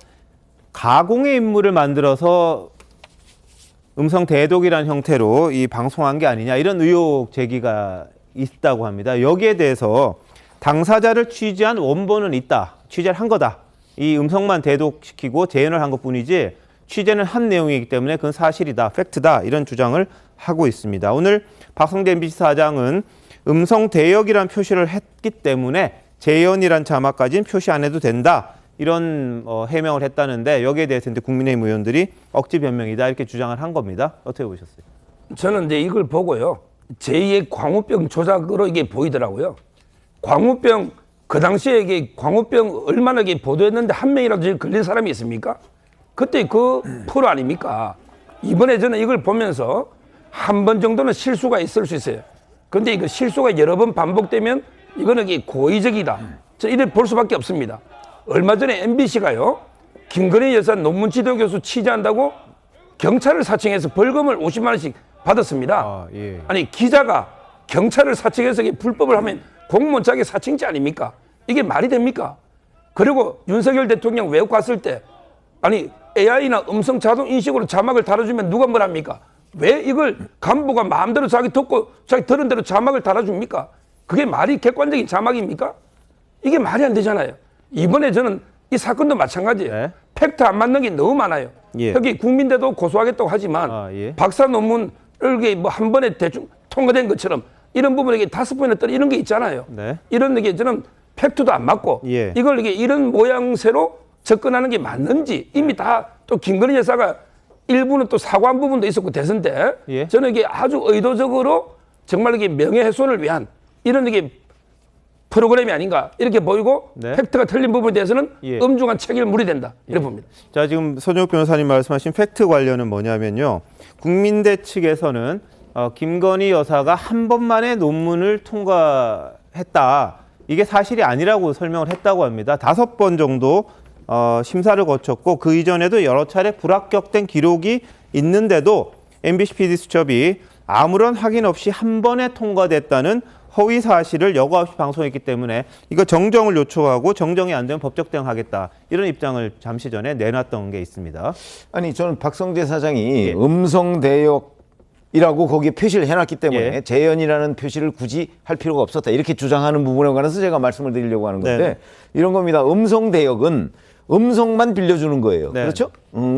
가공의 인물을 만들어서 음성 대독이라는 형태로 이 방송한 게 아니냐 이런 의혹 제기가 있다고 합니다. 여기에 대해서 당사자를 취재한 원본은 있다. 취재를 한 거다. 이 음성만 대독시키고 재현을 한 것뿐이지 취재는 한 내용이기 때문에 그건 사실이다. 팩트다. 이런 주장을 하고 있습니다. 오늘 박성재 MBC 사장은 음성 대역이라는 표시를 했기 때문에 재현이란 자막까지는 표시 안 해도 된다. 이런 해명을 했다는데 여기에 대해서 이제 국민의힘 의원들이 억지 변명이다 이렇게 주장을 한 겁니다. 어떻게 보셨어요? 저는 이제 이걸 보고요. 제2의 광우병 조작으로 이게 보이더라고요. 광우병 그 당시에 이게 광우병 얼마나 이게 보도했는데 한 명이라도 걸린 사람이 있습니까? 그때 그 프로 아닙니까? 이번에 저는 이걸 보면서 한 번 정도는 실수가 있을 수 있어요. 그런데 이거 실수가 여러 번 반복되면 이거는 이게 고의적이다. 저 이래 볼 수밖에 없습니다. 얼마 전에 MBC가요. 김건희 여사 논문 지도 교수 취재한다고 경찰을 사칭해서 벌금을 50만 원씩 받았습니다. 아니 기자가 경찰을 사칭해서 불법을 하면 공무원 자격 사칭죄 아닙니까? 이게 말이 됩니까? 그리고 윤석열 대통령 외국 갔을 때 아니 AI나 음성 자동 인식으로 자막을 달아주면 누가 뭘 합니까? 왜 이걸 간부가 마음대로 자기 듣고 자기 들은 대로 자막을 달아줍니까? 그게 말이 객관적인 자막입니까? 이게 말이 안 되잖아요. 이번에 저는 이 사건도 마찬가지예요. 팩트 안 맞는 게 너무 많아요. 여기 국민대도 고소하겠다고 하지만 박사 논문을 뭐 한 번에 대충 통과된 것처럼 이런 부분에 5번이나 떨어 이런 게 있잖아요. 이런 게 저는 팩트도 안 맞고 이걸 이런 모양새로 접근하는 게 맞는지 이미 다 또 김건희 여사가 일부는 또 사과한 부분도 있었고 대선 때 저는 이게 아주 의도적으로 정말 이게 명예훼손을 위한 이런 이게 프로그램이 아닌가 이렇게 보이고 팩트가 틀린 부분에 대해서는 엄중한 책임을 물어야 된다 이렇게 봅니다. 자, 지금 손혁 변호사님 말씀하신 팩트 관련은 뭐냐면요. 국민대 측에서는 김건희 여사가 한 번만에 논문을 통과했다. 이게 사실이 아니라고 설명을 했다고 합니다. 5번 정도 심사를 거쳤고 그 이전에도 여러 차례 불합격된 기록이 있는데도 MBC PD수첩이 아무런 확인 없이 한 번에 통과됐다는 허위 사실을 여과 없이 방송했기 때문에 이거 정정을 요청하고 정정이 안 되면 법적 대응하겠다. 이런 입장을 잠시 전에 내놨던 게 있습니다. 아니 저는 박성재 사장이 음성 대역이라고 거기에 표시를 해놨기 때문에 재현이라는 표시를 굳이 할 필요가 없었다. 이렇게 주장하는 부분에 관해서 제가 말씀을 드리려고 하는 건데 이런 겁니다. 음성 대역은 음성만 빌려주는 거예요. 그렇죠?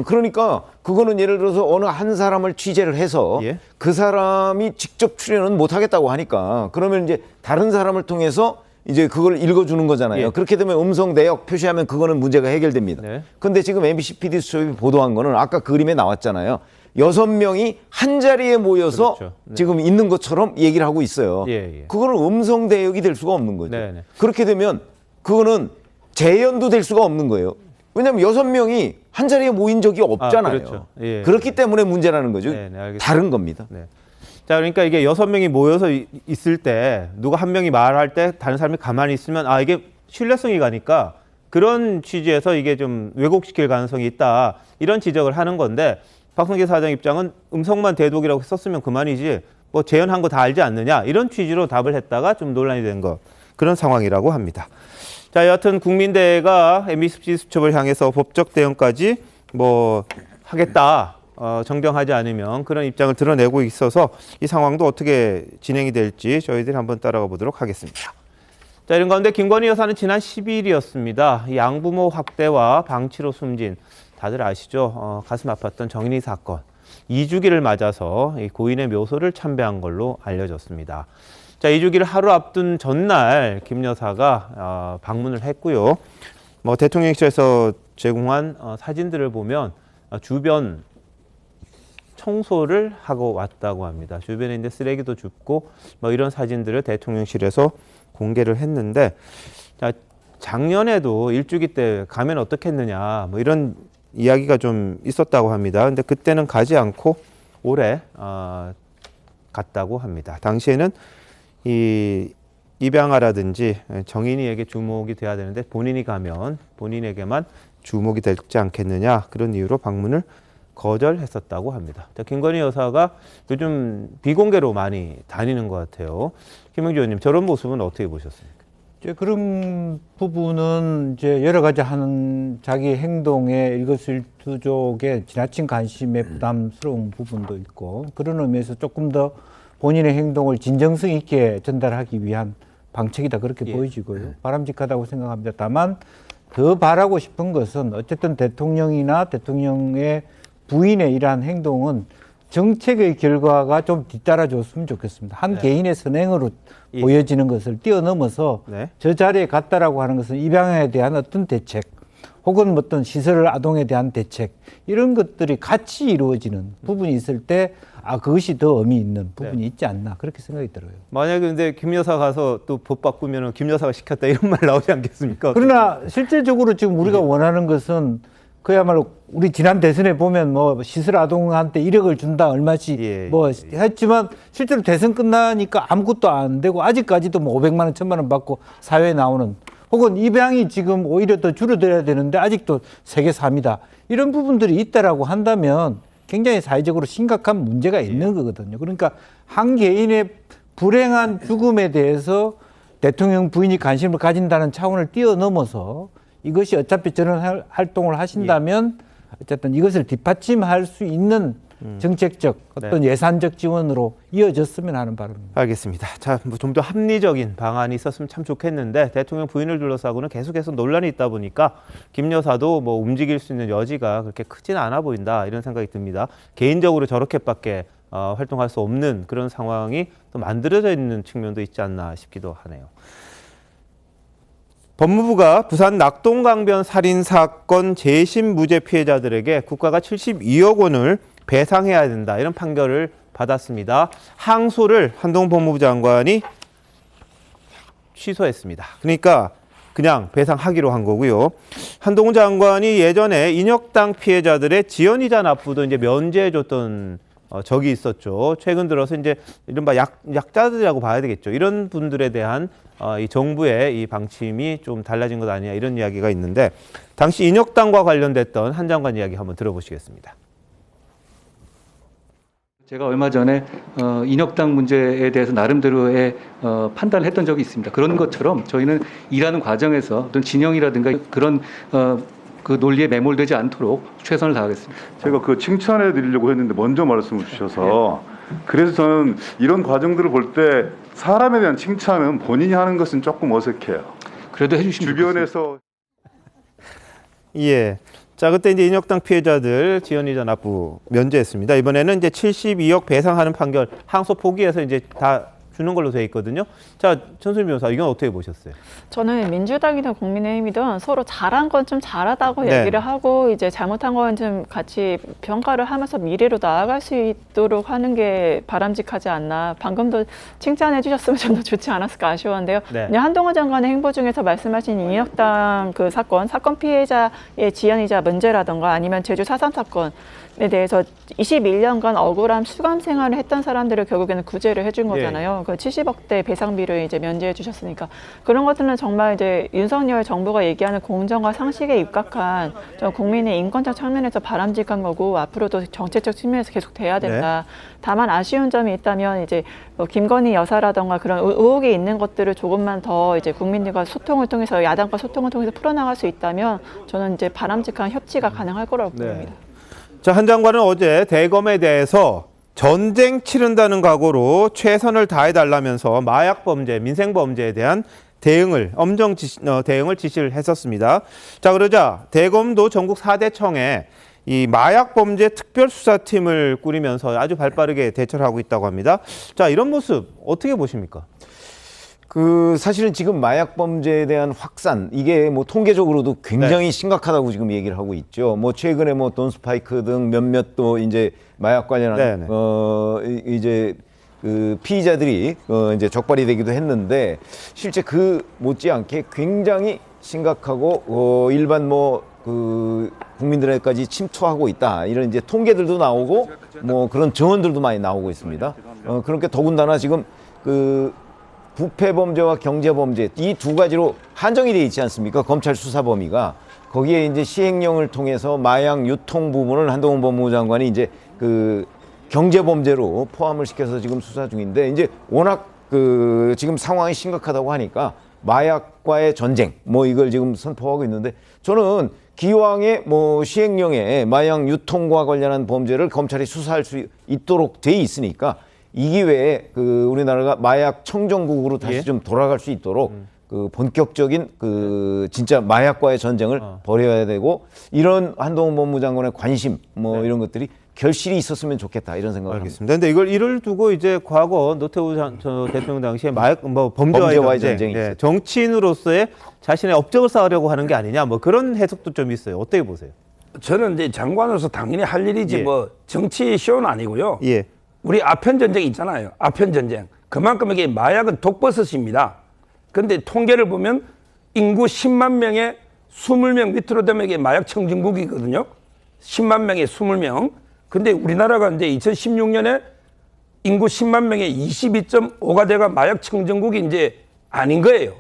그러니까 그거는 예를 들어서 어느 한 사람을 취재를 해서 그 사람이 직접 출연은 못 하겠다고 하니까 그러면 이제 다른 사람을 통해서 이제 그걸 읽어주는 거잖아요. 그렇게 되면 음성 내역 표시하면 그거는 문제가 해결됩니다. 근데 지금 MBC PD수첩이 보도한 거는 아까 그림에 나왔잖아요. 6명이 한 자리에 모여서 지금 있는 것처럼 얘기를 하고 있어요. 그거는 음성 대역이 될 수가 없는 거죠. 그렇게 되면 그거는 재연도 될 수가 없는 거예요. 왜냐하면 6명이 한 자리에 모인 적이 없잖아요. 그렇기 때문에 문제라는 거죠. 다른 겁니다. 자, 그러니까 이게 6명이 모여서 있을 때 누가 한 명이 말할 때 다른 사람이 가만히 있으면 이게 신뢰성이 가니까 그런 취지에서 이게 좀 왜곡시킬 가능성이 있다. 이런 지적을 하는 건데 박성재 사장 입장은 음성만 대독이라고 썼으면 그만이지 뭐 재현한 거 다 알지 않느냐 이런 취지로 답을 했다가 좀 논란이 된 거 그런 상황이라고 합니다. 자, 여하튼 국민대가 MBC 수첩을 향해서 법적 대응까지 뭐 하겠다. 정정하지 않으면 그런 입장을 드러내고 있어서 이 상황도 어떻게 진행이 될지 저희들이 한번 따라가 보도록 하겠습니다. 자, 이런 가운데 김건희 여사는 지난 12일이었습니다. 이 양부모 학대와 방치로 숨진 다들 아시죠? 가슴 아팠던 정인이 사건. 2주기를 맞아서 이 고인의 묘소를 참배한 걸로 알려졌습니다. 자, 2주기를 하루 앞둔 전날 김 여사가 방문을 했고요. 뭐 대통령실에서 제공한 사진들을 보면 주변 청소를 하고 왔다고 합니다. 주변에 이제 쓰레기도 줍고 뭐 이런 사진들을 대통령실에서 공개를 했는데, 자, 작년에도 일주기 때 가면 어떻겠느냐 뭐 이런 이야기가 좀 있었다고 합니다. 근데 그때는 가지 않고 올해 갔다고 합니다. 당시에는 이 입양아라든지 정인이에게 주목이 돼야 되는데 본인이 가면 본인에게만 주목이 되지 않겠느냐, 그런 이유로 방문을 거절했었다고 합니다. 자, 김건희 여사가 요즘 비공개로 많이 다니는 것 같아요. 김영주 의원님, 저런 모습은 어떻게 보셨습니까? 이제 그런 부분은 이제 여러 가지 하는 자기 행동에 일거수일투족에 지나친 관심에 부담스러운 부분도 있고, 그런 의미에서 조금 더 본인의 행동을 진정성 있게 전달하기 위한 방책이다, 그렇게 보여지고요. 바람직하다고 생각합니다. 다만 더 바라고 싶은 것은 어쨌든 대통령이나 대통령의 부인의 이러한 행동은 정책의 결과가 좀 뒤따라줬으면 좋겠습니다. 한 개인의 선행으로 보여지는 것을 뛰어넘어서 저 자리에 갔다라고 하는 것은 입양에 대한 어떤 대책, 혹은 어떤 시설 아동에 대한 대책, 이런 것들이 같이 이루어지는 부분이 있을 때 그것이 더 의미 있는 부분이 있지 않나, 그렇게 생각이 들어요. 만약에 근데 김 여사 가서 또 법 바꾸면 김 여사가 시켰다 이런 말 나오지 않겠습니까? 그러나 실질적으로 지금 우리가 원하는 것은 그야말로 우리 지난 대선에 보면 뭐 시설 아동한테 1억을 준다 얼마씩 뭐 했지만 실제로 대선 끝나니까 아무것도 안 되고 아직까지도 뭐 500만 원, 1000만 원 받고 사회에 나오는, 혹은 입양이 지금 오히려 더 줄어들어야 되는데 아직도 세계 3위다. 이런 부분들이 있다라고 한다면 굉장히 사회적으로 심각한 문제가 있는 거거든요. 그러니까 한 개인의 불행한 죽음에 대해서 대통령 부인이 관심을 가진다는 차원을 뛰어넘어서 이것이 어차피 저런 활동을 하신다면 어쨌든 이것을 뒷받침할 수 있는 정책적 어떤 예산적 지원으로 이어졌으면 하는 바람입니다. 알겠습니다. 자, 뭐 좀 더 합리적인 방안이 있었으면 참 좋겠는데 대통령 부인을 둘러싸고는 계속해서 논란이 있다 보니까 김 여사도 뭐 움직일 수 있는 여지가 그렇게 크지는 않아 보인다, 이런 생각이 듭니다. 개인적으로 저렇게밖에 활동할 수 없는 그런 상황이 또 만들어져 있는 측면도 있지 않나 싶기도 하네요. 법무부가 부산 낙동강변 살인사건 재심 무죄 피해자들에게 국가가 72억 원을 배상해야 된다, 이런 판결을 받았습니다. 항소를 한동훈 법무부 장관이 취소했습니다. 그러니까 그냥 배상하기로 한 거고요. 한동훈 장관이 예전에 인혁당 피해자들의 지연이자 납부도 이제 면제해줬던 적이 있었죠. 최근 들어서 이제 이른바 약자들이라고 봐야 되겠죠. 이런 분들에 대한 이 정부의 이 방침이 좀 달라진 것 아니냐, 이런 이야기가 있는데, 당시 인혁당과 관련됐던 한 장관 이야기 한번 들어보시겠습니다. 제가 얼마 전에 인혁당 문제에 대해서 나름대로의 판단을 했던 적이 있습니다. 그런 것처럼 저희는 일하는 과정에서 어떤 진영이라든가 그런 그 논리에 매몰되지 않도록 최선을 다하겠습니다. 제가 그 칭찬해 드리려고 했는데 먼저 말씀을 주셔서, 그래서 저는 이런 과정들을 볼 때 사람에 대한 칭찬은 본인이 하는 것은 조금 어색해요. 그래도 해주시면 주변에서 자, 그때 이제 인혁당 피해자들 지연이자 납부 면제했습니다. 이번에는 이제 72억 배상하는 판결 항소 포기해서 이제 다 주는 걸로 돼 있거든요. 자, 천수민 변호사, 이건 어떻게 보셨어요? 저는 민주당이든 국민의힘이든 서로 잘한 건 좀 잘하다고 얘기를 하고 이제 잘못한 건 좀 같이 평가를 하면서 미래로 나아갈 수 있도록 하는 게 바람직하지 않나. 방금도 칭찬해 주셨으면 좀 더 좋지 않았을까 아쉬웠는데요. 그냥 한동훈 장관의 행보 중에서 말씀하신 인혁당 그 사건 피해자의 지연이자 문제라던가 아니면 제주 4.3 사건에 대해서 21년간 억울한 수감 생활을 했던 사람들을 결국에는 구제를 해준 거잖아요. 그 70억대 배상비를 이제 면제해 주셨으니까 그런 것들은 정말 이제 윤석열 정부가 얘기하는 공정과 상식에 입각한 국민의 인권적 측면에서 바람직한 거고 앞으로도 정책적 측면에서 계속 돼야 된다. 다만 아쉬운 점이 있다면 이제 김건희 여사라던가 그런 의혹이 있는 것들을 조금만 더 이제 국민들과 소통을 통해서 야당과 소통을 통해서 풀어나갈 수 있다면 저는 이제 바람직한 협치가 가능할 거라고 봅니다. 자, 한 장관은 어제 대검에 대해서 전쟁 치른다는 각오로 최선을 다해달라면서 마약 범죄, 민생 범죄에 대한 대응을 지시를 했었습니다. 자, 그러자 대검도 전국 4대 청에 이 마약범죄 특별수사팀을 꾸리면서 아주 발빠르게 대처를 하고 있다고 합니다. 자, 이런 모습 어떻게 보십니까? 사실은 지금 마약 범죄에 대한 확산, 이게 뭐 통계적으로도 굉장히 심각하다고 지금 얘기를 하고 있죠. 뭐 최근에 뭐 돈스파이크 등 몇몇 또 이제 마약 관련한 이제 그 피의자들이 이제 적발이 되기도 했는데, 실제 그 못지않게 굉장히 심각하고 일반 그 국민들에까지 침투하고 있다, 이런 이제 통계들도 나오고 뭐 그런 증언들도 많이 나오고 있습니다. 그렇게 더군다나 지금 그 부패 범죄와 경제 범죄 이 두 가지로 한정이 돼 있지 않습니까? 검찰 수사 범위가. 거기에 이제 시행령을 통해서 마약 유통 부분을 한동훈 법무부 장관이 이제 그 경제 범죄로 포함을 시켜서 지금 수사 중인데, 이제 워낙 그 지금 상황이 심각하다고 하니까 마약과의 전쟁 뭐 이걸 지금 선포하고 있는데, 저는 기왕에 뭐 시행령에 마약 유통과 관련한 범죄를 검찰이 수사할 수 있도록 돼 있으니까 이 기회에 그 우리나라가 마약 청정국으로 다시 좀 돌아갈 수 있도록 그 본격적인 그 진짜 마약과의 전쟁을 벌여야 되고, 이런 한동훈 법무부 장관의 관심 뭐 이런 것들이 결실이 있었으면 좋겠다, 이런 생각을 알겠습니다. 근데 이를 두고 이제 과거 노태우 대통령 당시에 마약 범죄와의 전쟁, 정치인으로서의 자신의 업적을 쌓으려고 하는 게 아니냐, 뭐 그런 해석도 좀 있어요. 어떻게 보세요? 저는 이제 장관으로서 당연히 할 일이지 뭐 정치 쇼는 아니고요. 우리 아편 전쟁이 있잖아요. 아편 전쟁. 그만큼 이게 마약은 독버섯입니다. 그런데 통계를 보면 인구 10만 명에 20명 밑으로 되면 이게 마약 청정국이거든요. 10만 명에 20명. 근데 우리나라가 이제 2016년에 인구 10만 명에 22.5가 돼가 마약 청정국이 이제 아닌 거예요.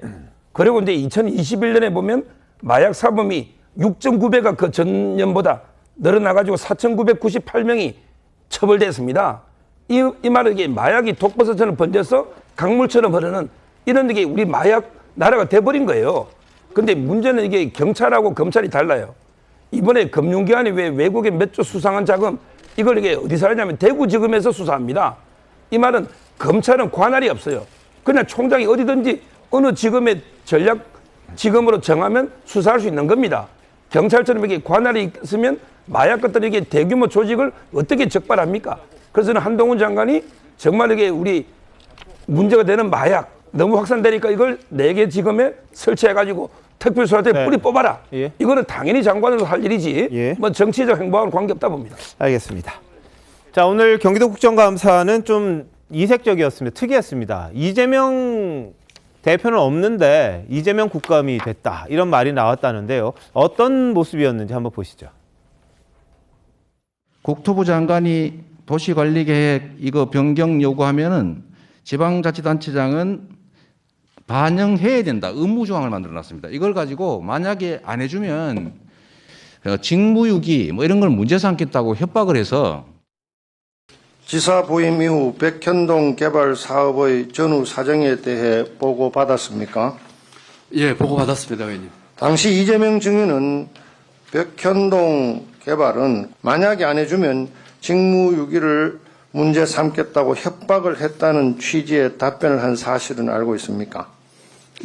그리고 이제 2021년에 보면 마약 사범이 6.9배가 그 전년보다 늘어나가지고 4,998명이 처벌됐습니다. 이 말은 이게 마약이 독버섯처럼 번져서 강물처럼 흐르는 이런 게 우리 마약 나라가 돼버린 거예요. 근데 문제는 이게 경찰하고 검찰이 달라요. 이번에 금융기관이 왜 외국에 몇 조 수상한 자금, 이걸 이게 어디서 하냐면 대구지검에서 수사합니다. 이 말은 검찰은 관할이 없어요. 그냥 총장이 어디든지 어느 지검의 전략 지검으로 정하면 수사할 수 있는 겁니다. 경찰처럼 이게 관할이 있으면 마약 것들 이게 대규모 조직을 어떻게 적발합니까? 그래서 한동훈 장관이 정말 이게 우리 문제가 되는 마약 너무 확산되니까 이걸 4개 지검에 설치해가지고 특별수사대 뿌리 뽑아라. 이거는 당연히 장관으로 할 일이지 뭐 정치적 행보하고는 관계없다 봅니다. 알겠습니다. 자, 오늘 경기도 국정감사는 좀 이색적이었습니다. 특이했습니다. 이재명 대표는 없는데 이재명 국감이 됐다, 이런 말이 나왔다는데요. 어떤 모습이었는지 한번 보시죠. 국토부 장관이 도시관리계획 이거 변경 요구하면은 지방자치단체장은 반영해야 된다, 의무조항을 만들어놨습니다. 이걸 가지고 만약에 안 해주면 직무유기 뭐 이런 걸 문제 삼겠다고 협박을 해서. 지사 부임 이후 백현동 개발 사업의 전후 사정에 대해 보고 받았습니까? 예, 보고 받았습니다, 의원님. 당시 이재명 증인은 백현동 개발은 만약에 안 해주면 직무유기를 문제 삼겠다고 협박을 했다는 취지의 답변을 한 사실은 알고 있습니까?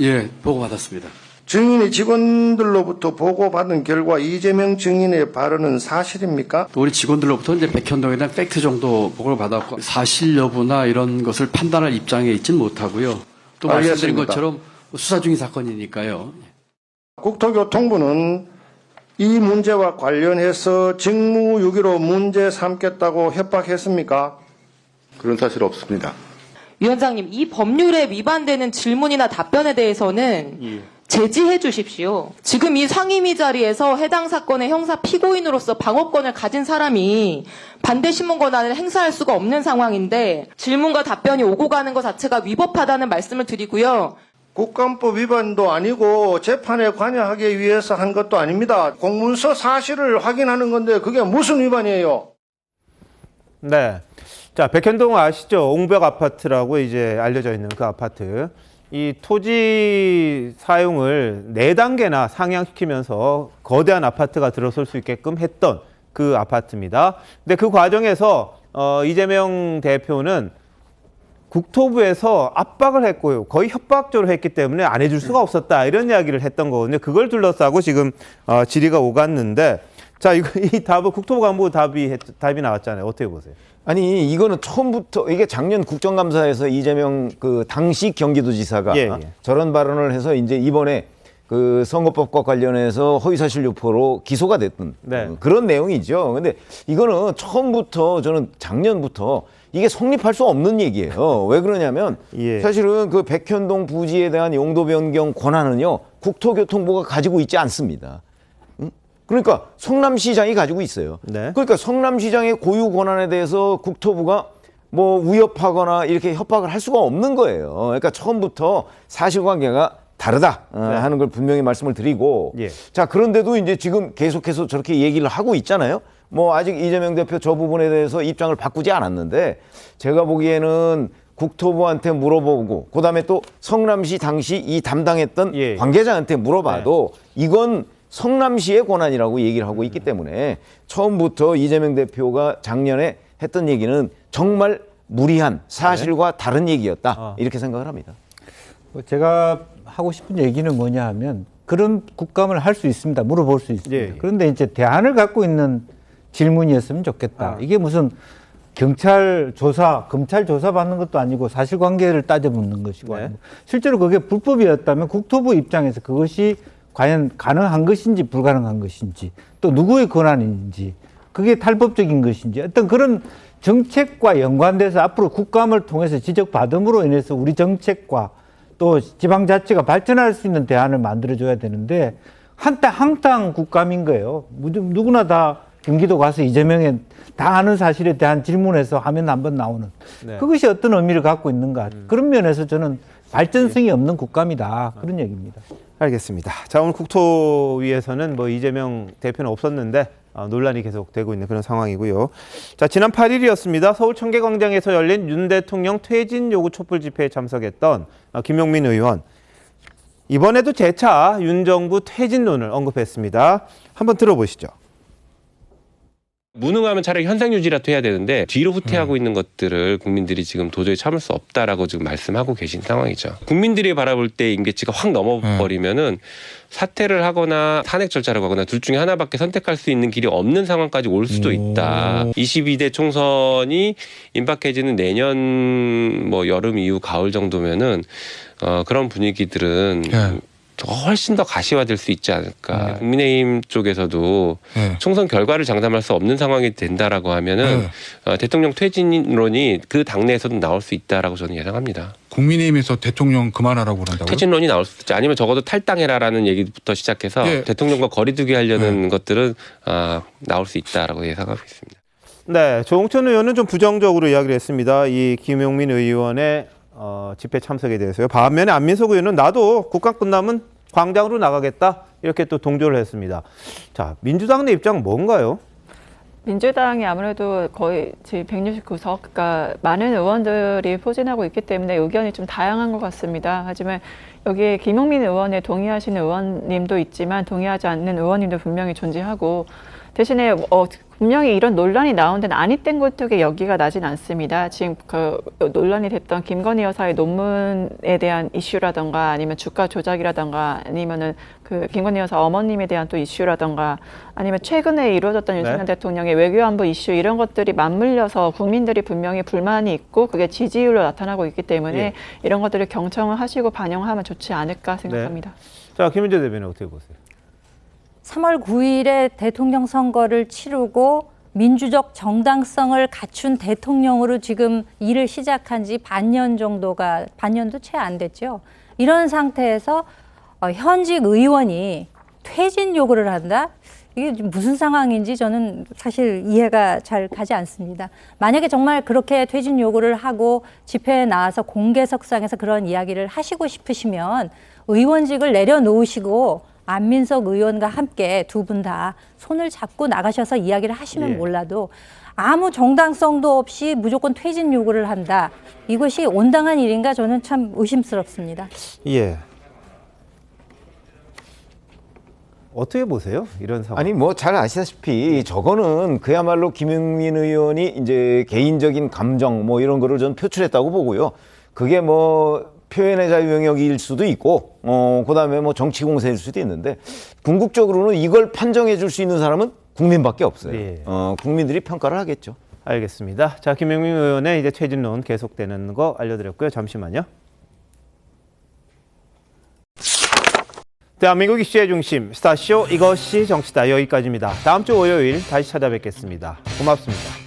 예, 보고 받았습니다. 증인이 직원들로부터 보고받은 결과 이재명 증인의 발언은 사실입니까? 또 우리 직원들로부터 이제 백현동에 대한 팩트 정도 보고를 받았고 사실 여부나 이런 것을 판단할 입장에 있지는 못하고요. 또 말씀드린 것처럼 수사 중인 사건이니까요. 국토교통부는 이 문제와 관련해서 직무유기로 문제 삼겠다고 협박했습니까? 그런 사실 없습니다. 위원장님, 이 법률에 위반되는 질문이나 답변에 대해서는 제지해 주십시오. 지금 이 상임위 자리에서 해당 사건의 형사 피고인으로서 방어권을 가진 사람이 반대 신문 권한을 행사할 수가 없는 상황인데 질문과 답변이 오고 가는 것 자체가 위법하다는 말씀을 드리고요. 국감법 위반도 아니고 재판에 관여하기 위해서 한 것도 아닙니다. 공문서 사실을 확인하는 건데 그게 무슨 위반이에요? 네. 자, 백현동 아시죠? 옹벽 아파트라고 이제 알려져 있는 그 아파트. 이 토지 사용을 4단계나 상향시키면서 거대한 아파트가 들어설 수 있게끔 했던 그 아파트입니다. 근데 그 과정에서 이재명 대표는 국토부에서 압박을 했고요. 거의 협박적으로 했기 때문에 안 해줄 수가 없었다. 이런 이야기를 했던 거거든요. 그걸 둘러싸고 지금 질의가 오갔는데 자, 이 답은 국토부 간부 답이 나왔잖아요. 어떻게 보세요? 아니 이거는 처음부터 이게 작년 국정감사에서 이재명 그 당시 경기도지사가 저런 발언을 해서 이제 이번에 그 선거법과 관련해서 허위사실 유포로 기소가 됐던 그런 내용이죠. 근데 이거는 처음부터 저는 작년부터 이게 성립할 수 없는 얘기예요. 왜 그러냐면 사실은 그 백현동 부지에 대한 용도 변경 권한은요 국토교통부가 가지고 있지 않습니다. 그러니까 성남시장이 가지고 있어요. 그러니까 성남시장의 고유 권한에 대해서 국토부가 뭐 위협하거나 이렇게 협박을 할 수가 없는 거예요. 그러니까 처음부터 사실관계가 다르다 하는 걸 분명히 말씀을 드리고 자, 그런데도 이제 지금 계속해서 저렇게 얘기를 하고 있잖아요. 뭐 아직 이재명 대표 저 부분에 대해서 입장을 바꾸지 않았는데 제가 보기에는 국토부한테 물어보고 그다음에 또 성남시 당시 이 담당했던 관계자한테 물어봐도 이건 성남시의 권한이라고 얘기를 하고 있기 때문에 처음부터 이재명 대표가 작년에 했던 얘기는 정말 무리한 사실과 다른 얘기였다 이렇게 생각을 합니다. 제가 하고 싶은 얘기는 뭐냐 하면 그런 국감을 할 수 있습니다. 물어볼 수 있습니다. 그런데 이제 대안을 갖고 있는 질문이었으면 좋겠다. 이게 무슨 경찰 조사, 검찰 조사 받는 것도 아니고 사실관계를 따져 묻는 것이고 아니고 실제로 그게 불법이었다면 국토부 입장에서 그것이 과연 가능한 것인지 불가능한 것인지 또 누구의 권한인지 그게 탈법적인 것인지 어떤 그런 정책과 연관돼서 앞으로 국감을 통해서 지적받음으로 인해서 우리 정책과 또 지방자치가 발전할 수 있는 대안을 만들어줘야 되는데 한땅 국감인 거예요. 누구나 다 경기도 가서 이재명의 다 아는 사실에 대한 질문에서 화면 한번 나오는 그것이 어떤 의미를 갖고 있는가. 그런 면에서 저는 발전성이 없는 국감이다. 그런 얘기입니다. 알겠습니다. 자, 오늘 국토위에서는 뭐 이재명 대표는 없었는데 논란이 계속되고 있는 그런 상황이고요. 자, 지난 8일이었습니다. 서울 청계광장에서 열린 윤 대통령 퇴진 요구 촛불 집회에 참석했던 김용민 의원. 이번에도 재차 윤 정부 퇴진론을 언급했습니다. 한번 들어보시죠. 무능하면 차라리 현상 유지라도 해야 되는데 뒤로 후퇴하고 있는 것들을 국민들이 지금 도저히 참을 수 없다라고 지금 말씀하고 계신 상황이죠. 국민들이 바라볼 때 임계치가 확 넘어버리면은 사퇴를 하거나 탄핵 절차를 가거나 둘 중에 하나밖에 선택할 수 있는 길이 없는 상황까지 올 수도 있다. 22대 총선이 임박해지는 내년 뭐 여름 이후 가을 정도면은 그런 분위기들은 훨씬 더 가시화될 수 있지 않을까. 국민의힘 쪽에서도 총선 결과를 장담할 수 없는 상황이 된다라고 하면은 대통령 퇴진론이 그 당내에서도 나올 수 있다라고 저는 예상합니다. 국민의힘에서 대통령 그만하라고 그런다고요? 퇴진론이 나올 수 있지. 아니면 적어도 탈당해라라는 얘기부터 시작해서 대통령과 거리두기 하려는 것들은 나올 수 있다라고 예상하고 있습니다. 네, 조홍천 의원은 좀 부정적으로 이야기를 했습니다. 이 김용민 의원의 집회 참석에 대해서요. 반면에 안민석 의원은 나도 국감 끝나면 광장으로 나가겠다 이렇게 또 동조를 했습니다. 자, 민주당 내 입장은 뭔가요? 민주당이 아무래도 거의 169석, 그러니까 많은 의원들이 포진하고 있기 때문에 의견이 좀 다양한 것 같습니다. 하지만 여기에 김용민 의원에 동의하시는 의원님도 있지만 동의하지 않는 의원님도 분명히 존재하고 대신에 분명히 이런 논란이 나온 데는 아니땐 것쪽에 여기가 나진 않습니다. 지금 그 논란이 됐던 김건희 여사의 논문에 대한 이슈라던가 아니면 주가 조작이라던가 아니면은 그 김건희 여사 어머님에 대한 또 이슈라던가 아니면 최근에 이루어졌던 윤석열 대통령의 외교안보 이슈 이런 것들이 맞물려서 국민들이 분명히 불만이 있고 그게 지지율로 나타나고 있기 때문에 이런 것들을 경청을 하시고 반영하면 좋지 않을까 생각합니다. 자, 김은재 대변인 어떻게 보세요? 3월 9일에 대통령 선거를 치르고 민주적 정당성을 갖춘 대통령으로 지금 일을 시작한 지 반년도 채 안 됐죠. 이런 상태에서 현직 의원이 퇴진 요구를 한다? 이게 무슨 상황인지 저는 사실 이해가 잘 가지 않습니다. 만약에 정말 그렇게 퇴진 요구를 하고 집회에 나와서 공개석상에서 그런 이야기를 하시고 싶으시면 의원직을 내려놓으시고 안민석 의원과 함께 두 분 다 손을 잡고 나가셔서 이야기를 하시면 몰라도 아무 정당성도 없이 무조건 퇴진 요구를 한다. 이것이 온당한 일인가 저는 참 의심스럽습니다. 어떻게 보세요? 이런 상황. 아니 뭐 잘 아시다시피 저거는 그야말로 김용민 의원이 이제 개인적인 감정 뭐 이런 거를 전 표출했다고 보고요. 그게 뭐 표현의 자유 영역일 수도 있고 그다음에 뭐 정치 공세일 수도 있는데 궁극적으로는 이걸 판정해 줄 수 있는 사람은 국민밖에 없어요. 예. 국민들이 평가를 하겠죠. 알겠습니다. 자, 김용민 의원의 이제 퇴진론 계속되는 거 알려드렸고요. 잠시만요. 대한민국 이슈의 중심 스타쇼 이것이 정치다 여기까지입니다. 다음 주 월요일 다시 찾아뵙겠습니다. 고맙습니다.